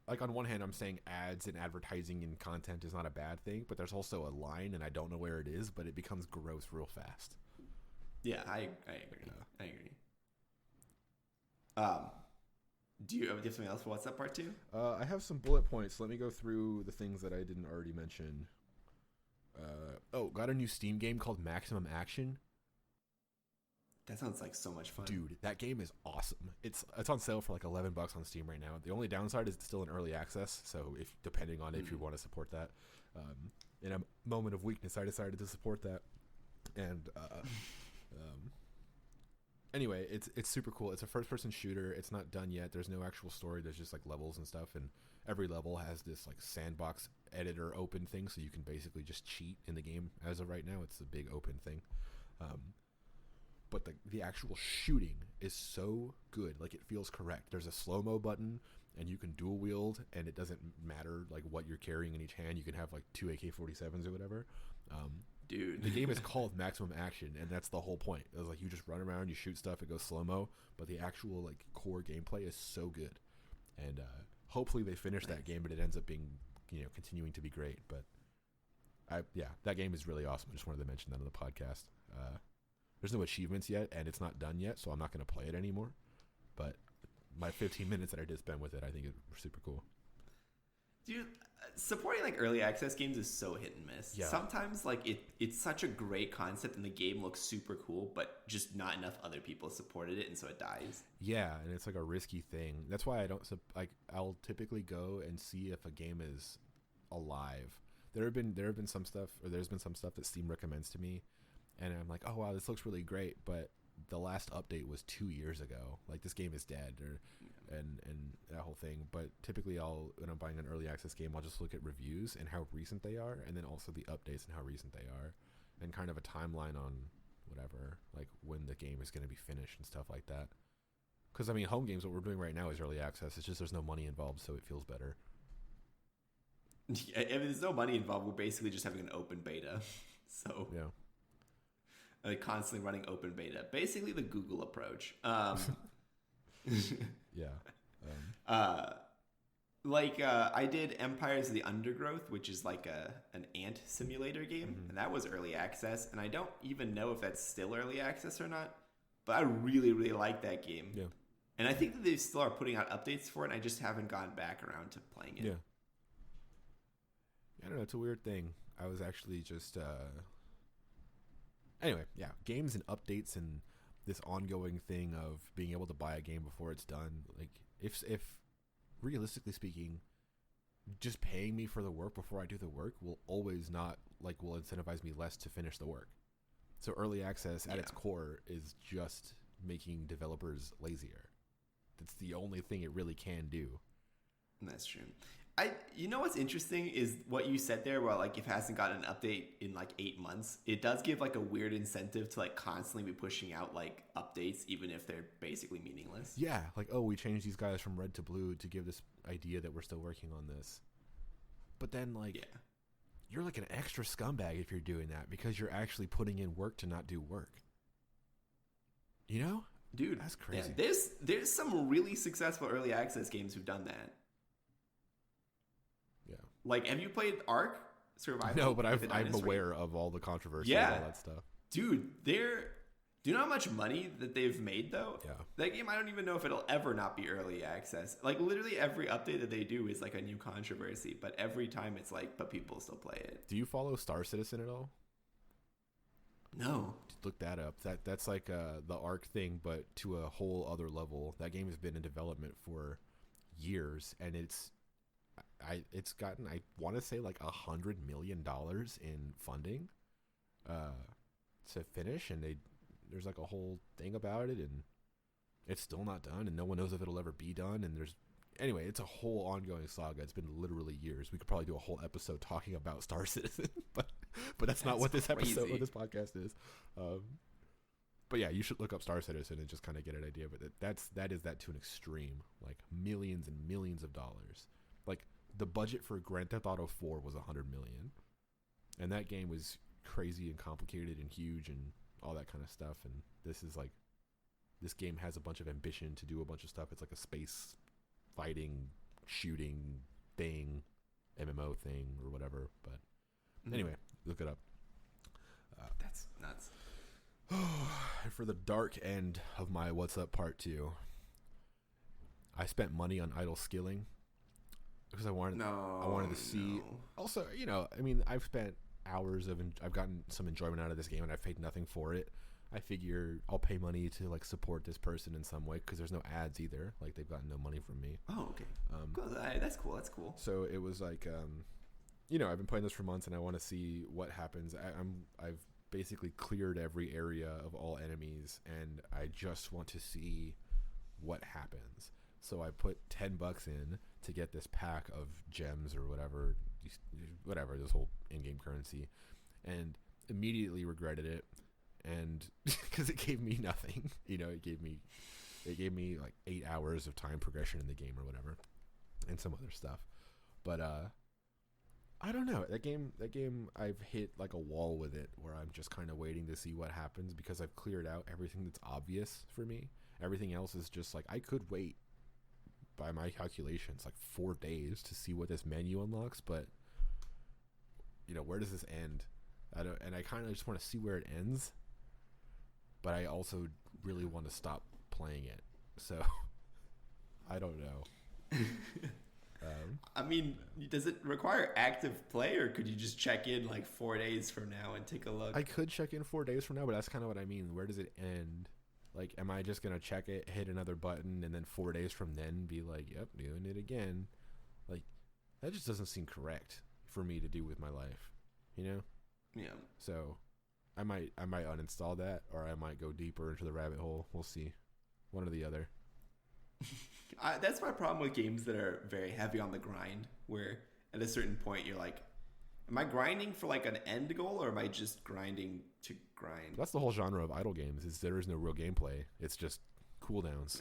like on one hand, I'm saying ads and advertising and content is not a bad thing, but there's also a line, and I don't know where it is, but it becomes gross real fast.
Yeah, I agree.
Yeah.
I agree. Do you have something else for What's Up Part 2?
I have some bullet points. Let me go through the things that I didn't already mention. Got a new Steam game called Maximum Action.
That sounds like so much fun.
Dude, that game is awesome. It's on sale for like $11 on Steam right now. The only downside is it's still in early access, so if depending on if you want to support that. In a moment of weakness, I decided to support that. And Anyway, it's super cool. It's a first-person shooter. It's not done yet. There's no actual story. There's just like levels and stuff, and every level has this like sandbox editor open thing, so you can basically just cheat in the game. As of right now, it's a big open thing. But the actual shooting is so good. Like, it feels correct. There's a slow-mo button, and you can dual wield, and it doesn't matter like what you're carrying in each hand. You can have like 2 AK-47s or whatever.
Dude,
the game is called Maximum Action, and that's the whole point. It was like you just run around, you shoot stuff, it goes slow-mo, but the actual like core gameplay is so good. And hopefully they finish that game, but it ends up being, continuing to be great. But that game is really awesome. I just wanted to mention that on the podcast. There's no achievements yet, and it's not done yet, so I'm not going to play it anymore. But my 15 minutes that I did spend with it, I think is super cool.
Dude, supporting like early access games is so hit and miss.
Yeah.
Sometimes like it's such a great concept and the game looks super cool, but just not enough other people supported it, and so it dies.
Yeah, and it's like a risky thing. That's why I don't I'll typically go and see if a game is alive. There's been some stuff that Steam recommends to me, and I'm like, oh wow, this looks really great, but the last update was 2 years ago. Like, this game is dead, and that whole thing. But typically, when I'm buying an early access game, I'll just look at reviews and how recent they are, and then also the updates and how recent they are, and kind of a timeline on whatever, like when the game is going to be finished and stuff like that. Because I mean, home games, what we're doing right now is early access. It's just there's no money involved, so it feels better.
Yeah, if there's no money involved, we're basically just having an open beta. So
yeah.
Like constantly running open beta, basically the Google approach.
Yeah.
I did Empires of the Undergrowth, which is like an ant simulator game, and that was early access, and I don't even know if that's still early access or not, but I really, really like that game.
Yeah.
And I think that they still are putting out updates for it, and I just haven't gone back around to playing it.
Yeah. I don't know, it's a weird thing. I was actually just anyway, yeah, games and updates and this ongoing thing of being able to buy a game before it's done. Like, if realistically speaking, just paying me for the work before I do the work will always will incentivize me less to finish the work. So early access at its core is just making developers lazier. That's the only thing it really can do.
That's true. You know what's interesting is what you said there, where like if it hasn't gotten an update in like 8 months, it does give like a weird incentive to like constantly be pushing out like updates, even if they're basically meaningless.
Yeah, like, oh, we changed these guys from red to blue to give this idea that we're still working on this. But then you're like an extra scumbag if you're doing that, because you're actually putting in work to not do work. You know?
Dude,
that's crazy.
Yeah, there's some really successful early access games who've done that.
Yeah.
Like, have you played Ark Survival?
No, but I'm aware of all the controversy and all that stuff.
Dude, do you know how much money that they've made, though?
Yeah.
That game, I don't even know if it'll ever not be early access. Like, literally every update that they do is like a new controversy, but every time it's like, but people still play it.
Do you follow Star Citizen at all?
No.
Look that up. That's like the Ark thing, but to a whole other level. That game has been in development for years, and it's gotten, I want to say, like $100 million in funding to finish, and there's like a whole thing about it, and it's still not done, and no one knows if it'll ever be done. And anyway, it's a whole ongoing saga. It's been literally years. We could probably do a whole episode talking about Star Citizen, but that's not what this episode or this podcast is. But yeah, you should look up Star Citizen and just kind of get an idea. But that is to an extreme, like millions and millions of dollars. Like, the budget for Grand Theft Auto 4 was $100 million, and that game was crazy and complicated and huge and all that kind of stuff. And this game has a bunch of ambition to do a bunch of stuff. It's like a space fighting, shooting thing, MMO thing or whatever. But anyway, look it up.
That's nuts.
For the dark end of my What's Up Part 2, I spent money on idle skilling because I wanted to see. No. Also, I mean, I've spent hours I've gotten some enjoyment out of this game, and I've paid nothing for it. I figure I'll pay money to like support this person in some way, because there's no ads either. Like, they've gotten no money from me.
Oh, okay. Cool. That's cool.
So it was like, I've been playing this for months, and I want to see what happens. I've basically cleared every area of all enemies, and I just want to see what happens. So I put $10 in to get this pack of gems or whatever, this whole in-game currency, and immediately regretted it. And because it gave me nothing, it gave me like 8 hours of time progression in the game or whatever, and some other stuff. But I don't know. That game I've hit like a wall with it where I'm just kind of waiting to see what happens because I've cleared out everything that's obvious for me. Everything else is just like I could wait, by my calculations, like 4 days to see what this menu unlocks, but where does this end? I kind of just want to see where it ends, but I also really want to stop playing it. So I don't know.
I mean, does it require active play, or could you just check in like 4 days from now and take a look?
I could check in 4 days from now, but that's kind of what I mean. Where does it end? Like, am I just going to check it, hit another button, and then 4 days from then be like, yep, doing it again? Like, that just doesn't seem correct for me to do with my life,
Yeah.
So I might uninstall that, or I might go deeper into the rabbit hole. We'll see. One or the other.
That's my problem with games that are very heavy on the grind, where at a certain point you're like, am I grinding for like an end goal, or am I just grinding to grind?
That's the whole genre of idle games, is there is no real gameplay. It's just cooldowns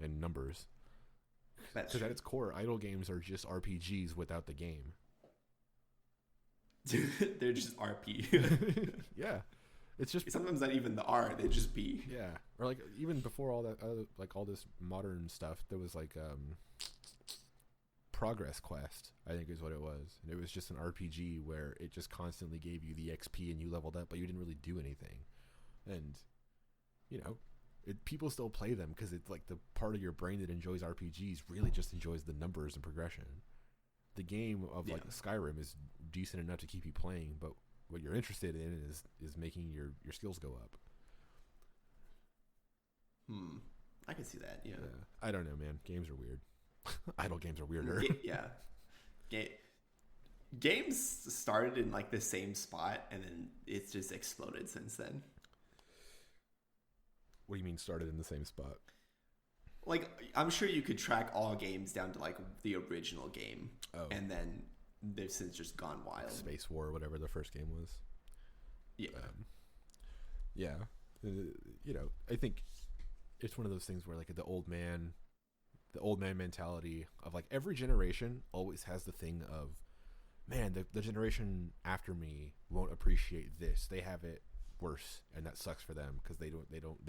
and numbers. Because at its core, idle games are just RPGs without the game.
They're just RP.
Yeah. It's just
sometimes not even the R, they just be.
Yeah. Or like even before all that like all this modern stuff, there was like Progress Quest, I think is what it was. And it was just an RPG where it just constantly gave you the XP and you leveled up, but you didn't really do anything. And people still play them because it's like the part of your brain that enjoys RPGs really just enjoys the numbers and progression. The game of like Skyrim is decent enough to keep you playing, but what you're interested in is making your skills go up.
I can see that. Yeah.
I don't know, man. Games are weird. Idle games are weirder.
Games started in like the same spot, and then it's just exploded since then.
What do you mean started in the same spot?
Like, I'm sure you could track all games down to like the original game, and then they've since just gone wild.
Space War, whatever the first game was. Yeah. I think it's one of those things where like the old man mentality of like every generation always has the thing of, man, the generation after me won't appreciate this. They have it worse, and that sucks for them because they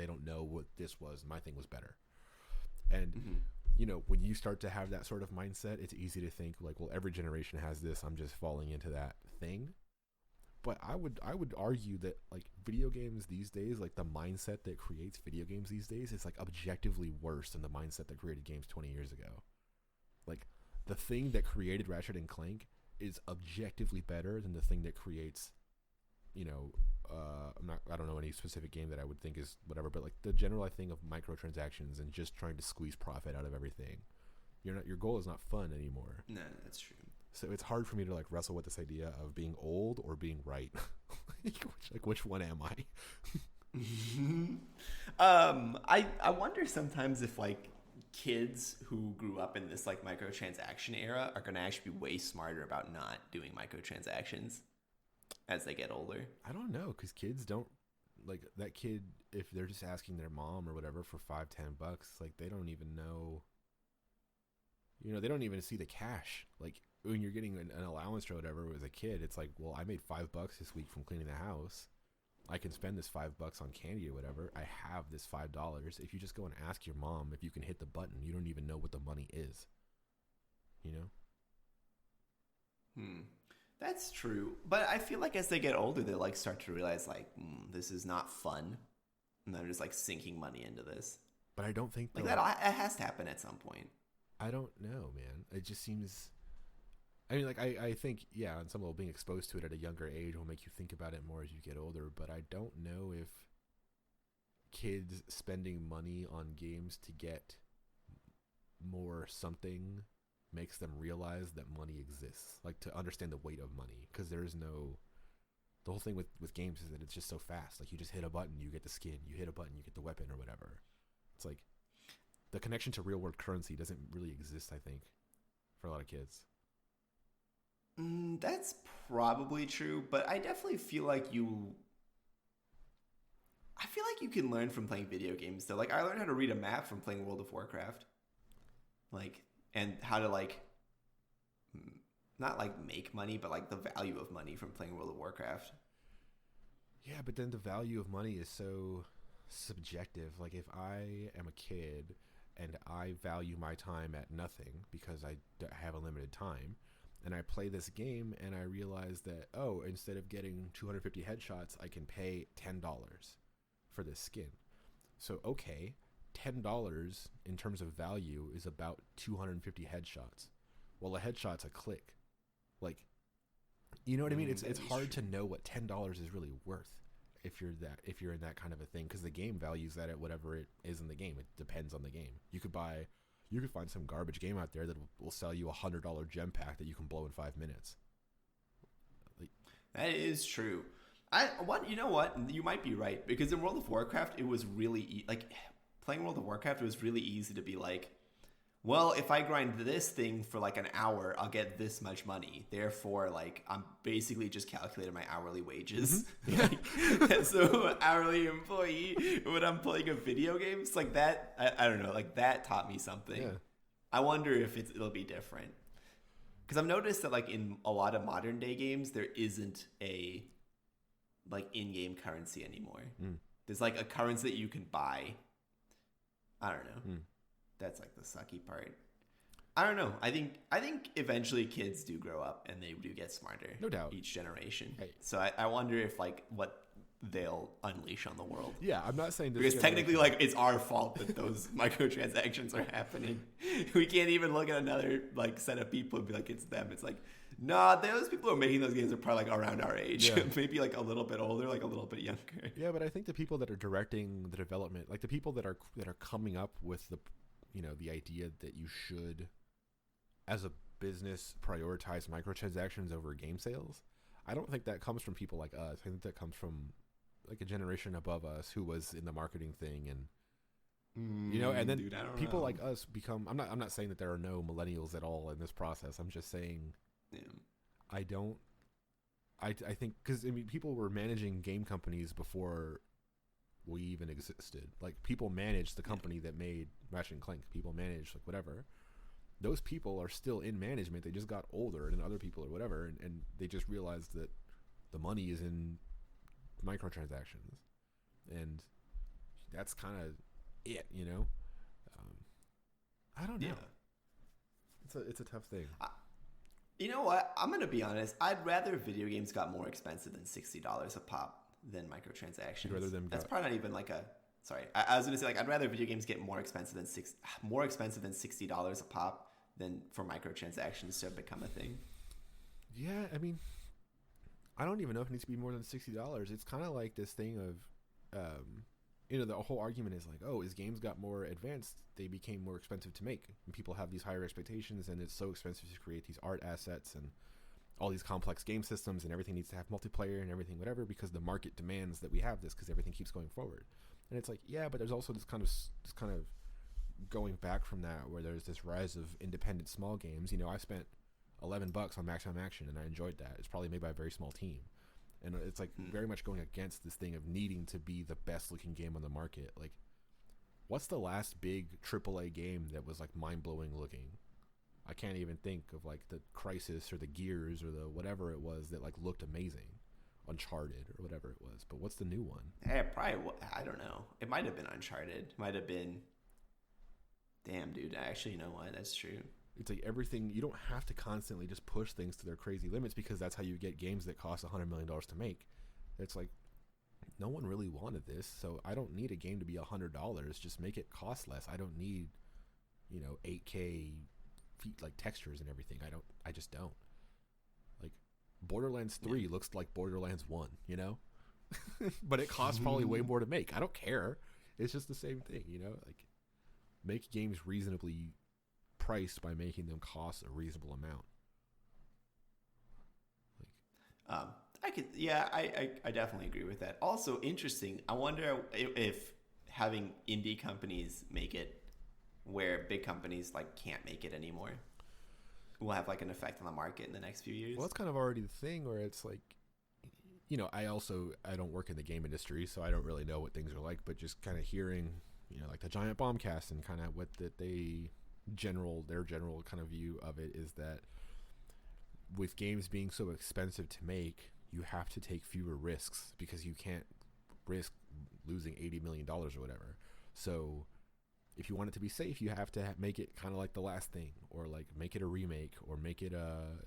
don't know what this was. My thing was better. And when you start to have that sort of mindset, it's easy to think like, well, every generation has this. I'm just falling into that thing. But I would argue that like video games these days, like the mindset that creates video games these days is like objectively worse than the mindset that created games 20 years ago. Like the thing that created Ratchet and Clank is objectively better than the thing that creates, I don't know any specific game that I would think is whatever, but like the general thing of microtransactions and just trying to squeeze profit out of everything. Your goal is not fun anymore.
No, that's true.
So it's hard for me to like wrestle with this idea of being old or being right. which one am
I? I wonder sometimes if like kids who grew up in this like microtransaction era are going to actually be way smarter about not doing microtransactions as they get older.
I don't know, because kids don't like that kid. If they're just asking their mom or whatever for $5-10, like they don't even know. They don't even see the cash. Like when you're getting an allowance or whatever as a kid, it's like, well, I made $5 this week from cleaning the house. I can spend this $5 on candy or whatever. I have this $5. If you just go and ask your mom if you can hit the button, you don't even know what the money is.
That's true. But I feel like as they get older, they like start to realize like, this is not fun. And they're just like sinking money into this.
But I don't think
like that it has to happen at some point.
I don't know, man. It just seems... I mean, like, I think, yeah, on some level, being exposed to it at a younger age will make you think about it more as you get older, but I don't know if kids spending money on games to get more something makes them realize that money exists. Like, to understand the weight of money, because there's no... The whole thing with games is that it's just so fast. Like, you just hit a button, you get the skin. You hit a button, you get the weapon or whatever. It's like the connection to real world currency doesn't really exist, I think, for a lot of kids.
That's probably true, but I definitely feel like you can learn from playing video games though. Like, I learned how to read a map from playing World of Warcraft. Like, and how to like not like make money, but like the value of money from playing World of Warcraft.
Yeah, but then the value of money is so subjective. Like, if I am a kid and I value my time at nothing because I have a limited time, and I play this game and I realize that, oh, instead of getting 250 headshots, I can pay $10 for this skin. So, okay, $10 in terms of value is about 250 headshots. Well, a headshot's a click. Like, you know what I mean? It's hard to know what $10 is really worth if you're in that kind of a thing, because the game values that at whatever it is in the game. It depends on the game. You could find some garbage game out there that will sell you $100 gem pack that you can blow in 5 minutes. Like,
that is true. You know what? You might be right, because in World of Warcraft, it was really playing World of Warcraft. It was really easy to be like, well, if I grind this thing for like an hour, I'll get this much money. Therefore, like, I'm basically just calculating my hourly wages. Mm-hmm. So, hourly employee, when I'm playing a video game, it's like that. I don't know. Like, that taught me something. Yeah. I wonder if it'll be different. Because I've noticed that, like, in a lot of modern day games, there isn't a like in-game currency anymore. There's like a currency that you can buy. I don't know. That's like the sucky part. I don't know. I think eventually kids do grow up and they do get smarter.
No doubt.
Each generation.
Hey.
So I wonder if like what they'll unleash on the world.
Yeah, I'm not saying this
because technically like it's our fault that those microtransactions are happening. We can't even look at another like set of people and be like it's them. It's like, nah, those people who are making those games are probably like around our age. Yeah. Maybe like a little bit older, like a little bit younger.
Yeah, but I think the people that are directing the development, like the people that are coming up with the idea that you should, as a business, prioritize microtransactions over game sales, I don't think that comes from people like us. I think that comes from like a generation above us who was in the marketing thing, and and then people like us become. I'm not saying that there are no millennials at all in this process. I'm just saying, I think because people were managing game companies before we even existed. Like, people managed the company that made Ratchet and Clank. People managed like whatever. Those people are still in management. They just got older than other people or whatever, and they just realized that the money is in microtransactions, and that's kind of it. I don't know. Yeah. It's a tough thing.
You know what? I'm gonna be honest. I'd rather video games got more expensive than $60 a pop than microtransactions. That's probably not even like a. Sorry, I was gonna say, like, I'd rather video games get more expensive than $60 a pop than for microtransactions to become a thing.
Yeah, I mean, I don't even know if it needs to be more than $60. It's kind of like this thing of, the whole argument is like, oh, as games got more advanced, they became more expensive to make, and people have these higher expectations, and it's so expensive to create these art assets and all these complex game systems, and everything needs to have multiplayer and everything, whatever, because the market demands that we have this, because everything keeps going forward. And it's like, yeah, but there's also this kind of going back from that, where there's this rise of independent small games. I spent $11 on Maximum Action, and I enjoyed that. It's probably made by a very small team, and it's like very much going against this thing of needing to be the best looking game on the market. Like, what's the last big AAA game that was like mind blowing looking? I can't even think of like the Crysis or the Gears or the whatever it was that like looked amazing. Uncharted or whatever it was. But what's the new one?
Probably, I don't know. It might have been Uncharted. It might have been. Damn, dude. Actually, you know what? That's true.
It's like everything. You don't have to constantly just push things to their crazy limits, because that's how you get games that cost $100 million to make. It's like, no one really wanted this, so I don't need a game to be $100. Just make it cost less. I don't need, 8K like textures and everything. I just don't. Like, Borderlands 3 looks like Borderlands 1, but it costs probably way more to make. I don't care. It's just the same thing, like, make games reasonably priced by making them cost a reasonable amount.
I I definitely agree with that. Also, interesting. I wonder if having indie companies make it where big companies like can't make it anymore will have like an effect on the market in the next few years.
Well, it's kind of already the thing where it's like, I don't work in the game industry, so I don't really know what things are like, but just kind of hearing, like the Giant Bombcast and kind of what their general kind of view of it is that with games being so expensive to make, you have to take fewer risks because you can't risk losing $80 million or whatever. So if you want it to be safe, you have to make it kind of like The Last Thing, or like make it a remake, or make it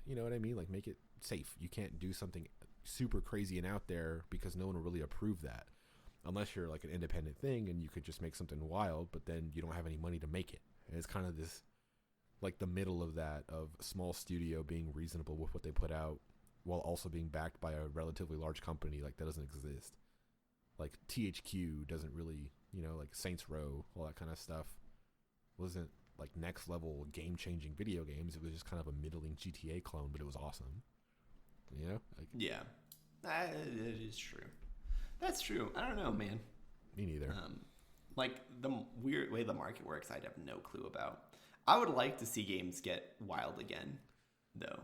you know what I mean? Like make it safe. You can't do something super crazy and out there because no one will really approve that unless you're like an independent thing and you could just make something wild, but then you don't have any money to make it. And it's kind of this, like the middle of that, of a small studio being reasonable with what they put out while also being backed by a relatively large company. Like that doesn't exist. Like THQ doesn't really, like Saints Row, all that kind of stuff wasn't like next level game changing video games. It was just kind of a middling GTA clone, but it was awesome.
Yeah, it is true. That's true. I don't know, man.
Me neither.
Like the weird way the market works, I'd have no clue about. I would like to see games get wild again, though.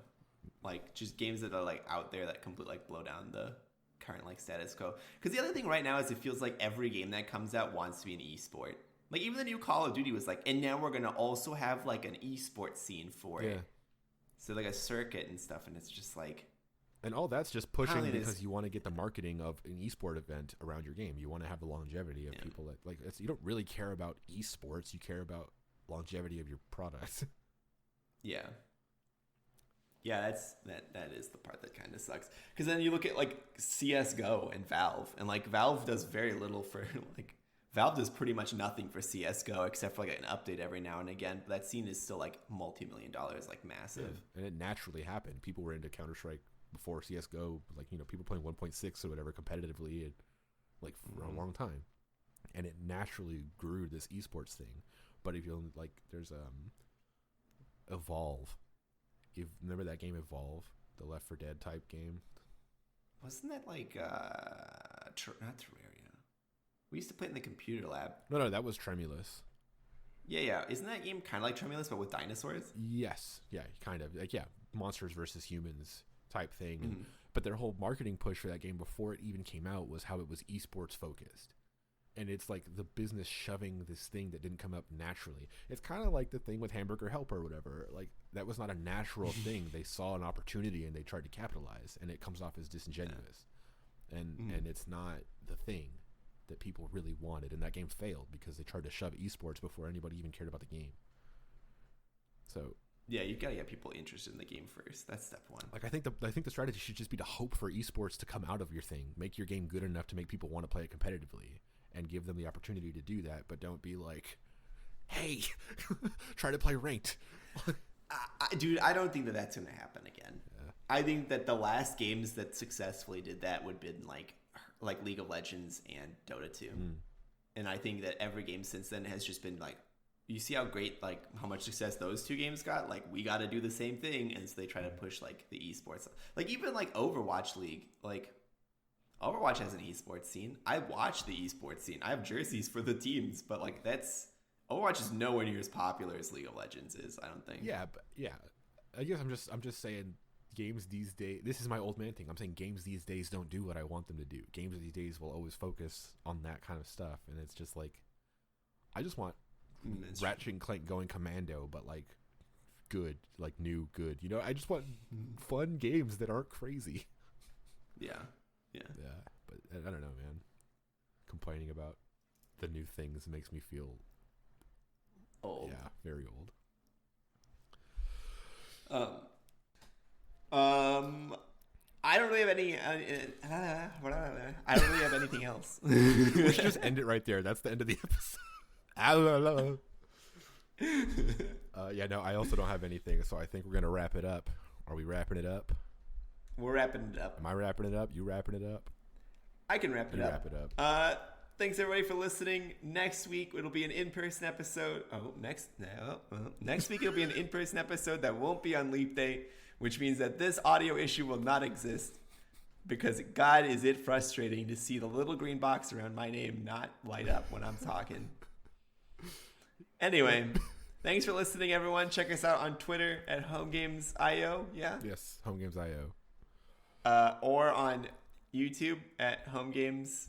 Like just games that are like out there that completely like blow down the current like status quo. Because the other thing right now is it feels like every game that comes out wants to be an esport. Like even the new Call of Duty was like, and now we're gonna also have like an esport scene for it. So like a circuit and stuff, and it's just like. And
all that's just pushing because you want to get the marketing of an esport event around your game. You want to have the longevity of people that like. You don't really care about esports. You care about longevity of your product.
Yeah, that is the part that kind of sucks. Because then you look at like CS:GO and Valve, and like Valve does very little for like Valve does pretty much nothing for CS:GO except for like an update every now and again. But that scene is still like $multi-million, like massive.
Yeah. And it naturally happened. People were into Counter-Strike before CS:GO, like people playing 1.6 or whatever competitively, and like for a long time, and it naturally grew this esports thing. But if you like, there's Evolve. You remember that game Evolve, the Left 4 Dead type game?
Wasn't that like not Terraria? We used to play it in the computer lab.
No, that was Tremulous.
Yeah. Isn't that game kind of like Tremulous but with dinosaurs?
Yes. Yeah, kind of. Like monsters versus humans type thing. Mm-hmm. But their whole marketing push for that game before it even came out was how it was esports focused. And it's like the business shoving this thing that didn't come up naturally. It's kind of like the thing with Hamburger Helper or whatever. Like that was not a natural thing. They saw an opportunity and they tried to capitalize, and it comes off as disingenuous. And it's not the thing that people really wanted. And that game failed because they tried to shove esports before anybody even cared about the game. So
yeah, you gotta get people interested in the game first. That's step one.
Like I think the strategy should just be to hope for esports to come out of your thing. Make your game good enough to make people want to play it competitively, and give them the opportunity to do that. But don't be like, hey, try to play ranked.
Dude, I don't think that that's gonna happen again. Yeah. I think that the last games that successfully did that would have been like League of Legends and Dota 2. And I think that every game since then has just been like, you see how great, like how much success those two games got? Like we got to do the same thing. And so they try to push like the esports, like even like Overwatch League, like Overwatch has an esports scene. I watch the esports scene. I have jerseys for the teams, but like Overwatch is nowhere near as popular as League of Legends is, I don't think.
Yeah, but yeah. I guess I'm just saying games these days, this is my old man thing. I'm saying games these days don't do what I want them to do. Games these days will always focus on that kind of stuff, and it's just like I just want Ratchet and Clank going commando, but like good, like new good. I just want fun games that aren't crazy.
Yeah.
But I don't know, man. Complaining about the new things makes me feel
old.
Yeah, very old.
I don't really have any. I don't really have anything else.
We should just end it right there. That's the end of the episode. Yeah, no, I also don't have anything, so I think we're gonna wrap it up. Are we wrapping it up?
We're wrapping it up.
Am I wrapping it up? You wrapping it up?
I can wrap it up.
Wrap it up.
Thanks everybody for listening. Next week it'll be an in-person episode. Next week it'll be an in-person episode that won't be on Leap Day, which means that this audio issue will not exist. because God, is it frustrating to see the little green box around my name not light up when I'm talking. Anyway, thanks for listening, everyone. Check us out on Twitter at HomeGamesIO. Yeah?
Yes, HomeGamesIO.
Or on YouTube at HomeGames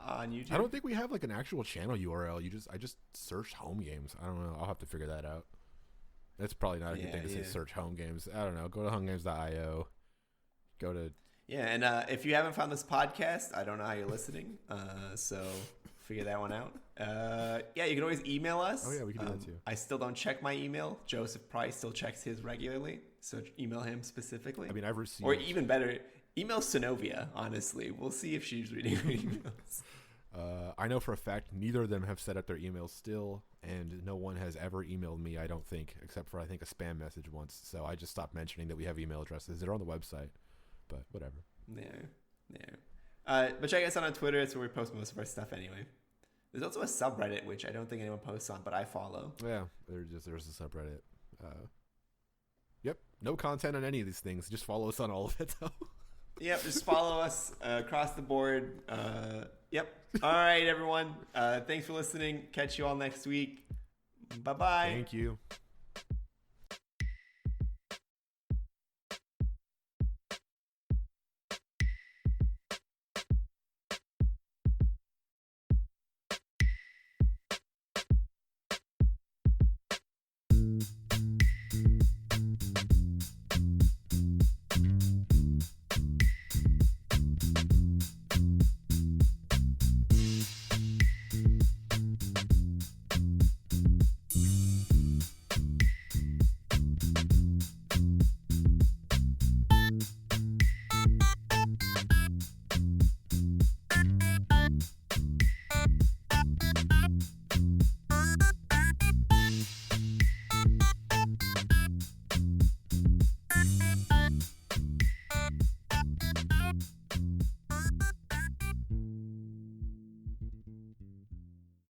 on YouTube.
I don't think we have like an actual channel URL. I just searched Home Games. I don't know. I'll have to figure that out. That's probably not a good thing to say. Search Home Games. I don't know. Go to homegames.io. Go to
and if you haven't found this podcast, I don't know how you're listening. So figure that one out. You can always email us.
Oh yeah, we can do that too.
I still don't check my email. Joseph probably still checks his regularly, so email him specifically.
I mean, I've received,
or even better, email Synovia. Honestly, we'll see if she's reading her emails.
I know for a fact neither of them have set up their emails still, and no one has ever emailed me, I don't think, except for I think a spam message once. So I just stopped mentioning that we have email addresses. They're on the website, but whatever.
But check us out on Twitter. It's where we post most of our stuff anyway. There's also a subreddit, which I don't think anyone posts on, but I follow.
Yeah, there's a subreddit. Yep, no content on any of these things. Just follow us on all of it, though.
Yep, just follow us across the board. Yep. All right, everyone. Thanks for listening. Catch you all next week. Bye-bye.
Thank you.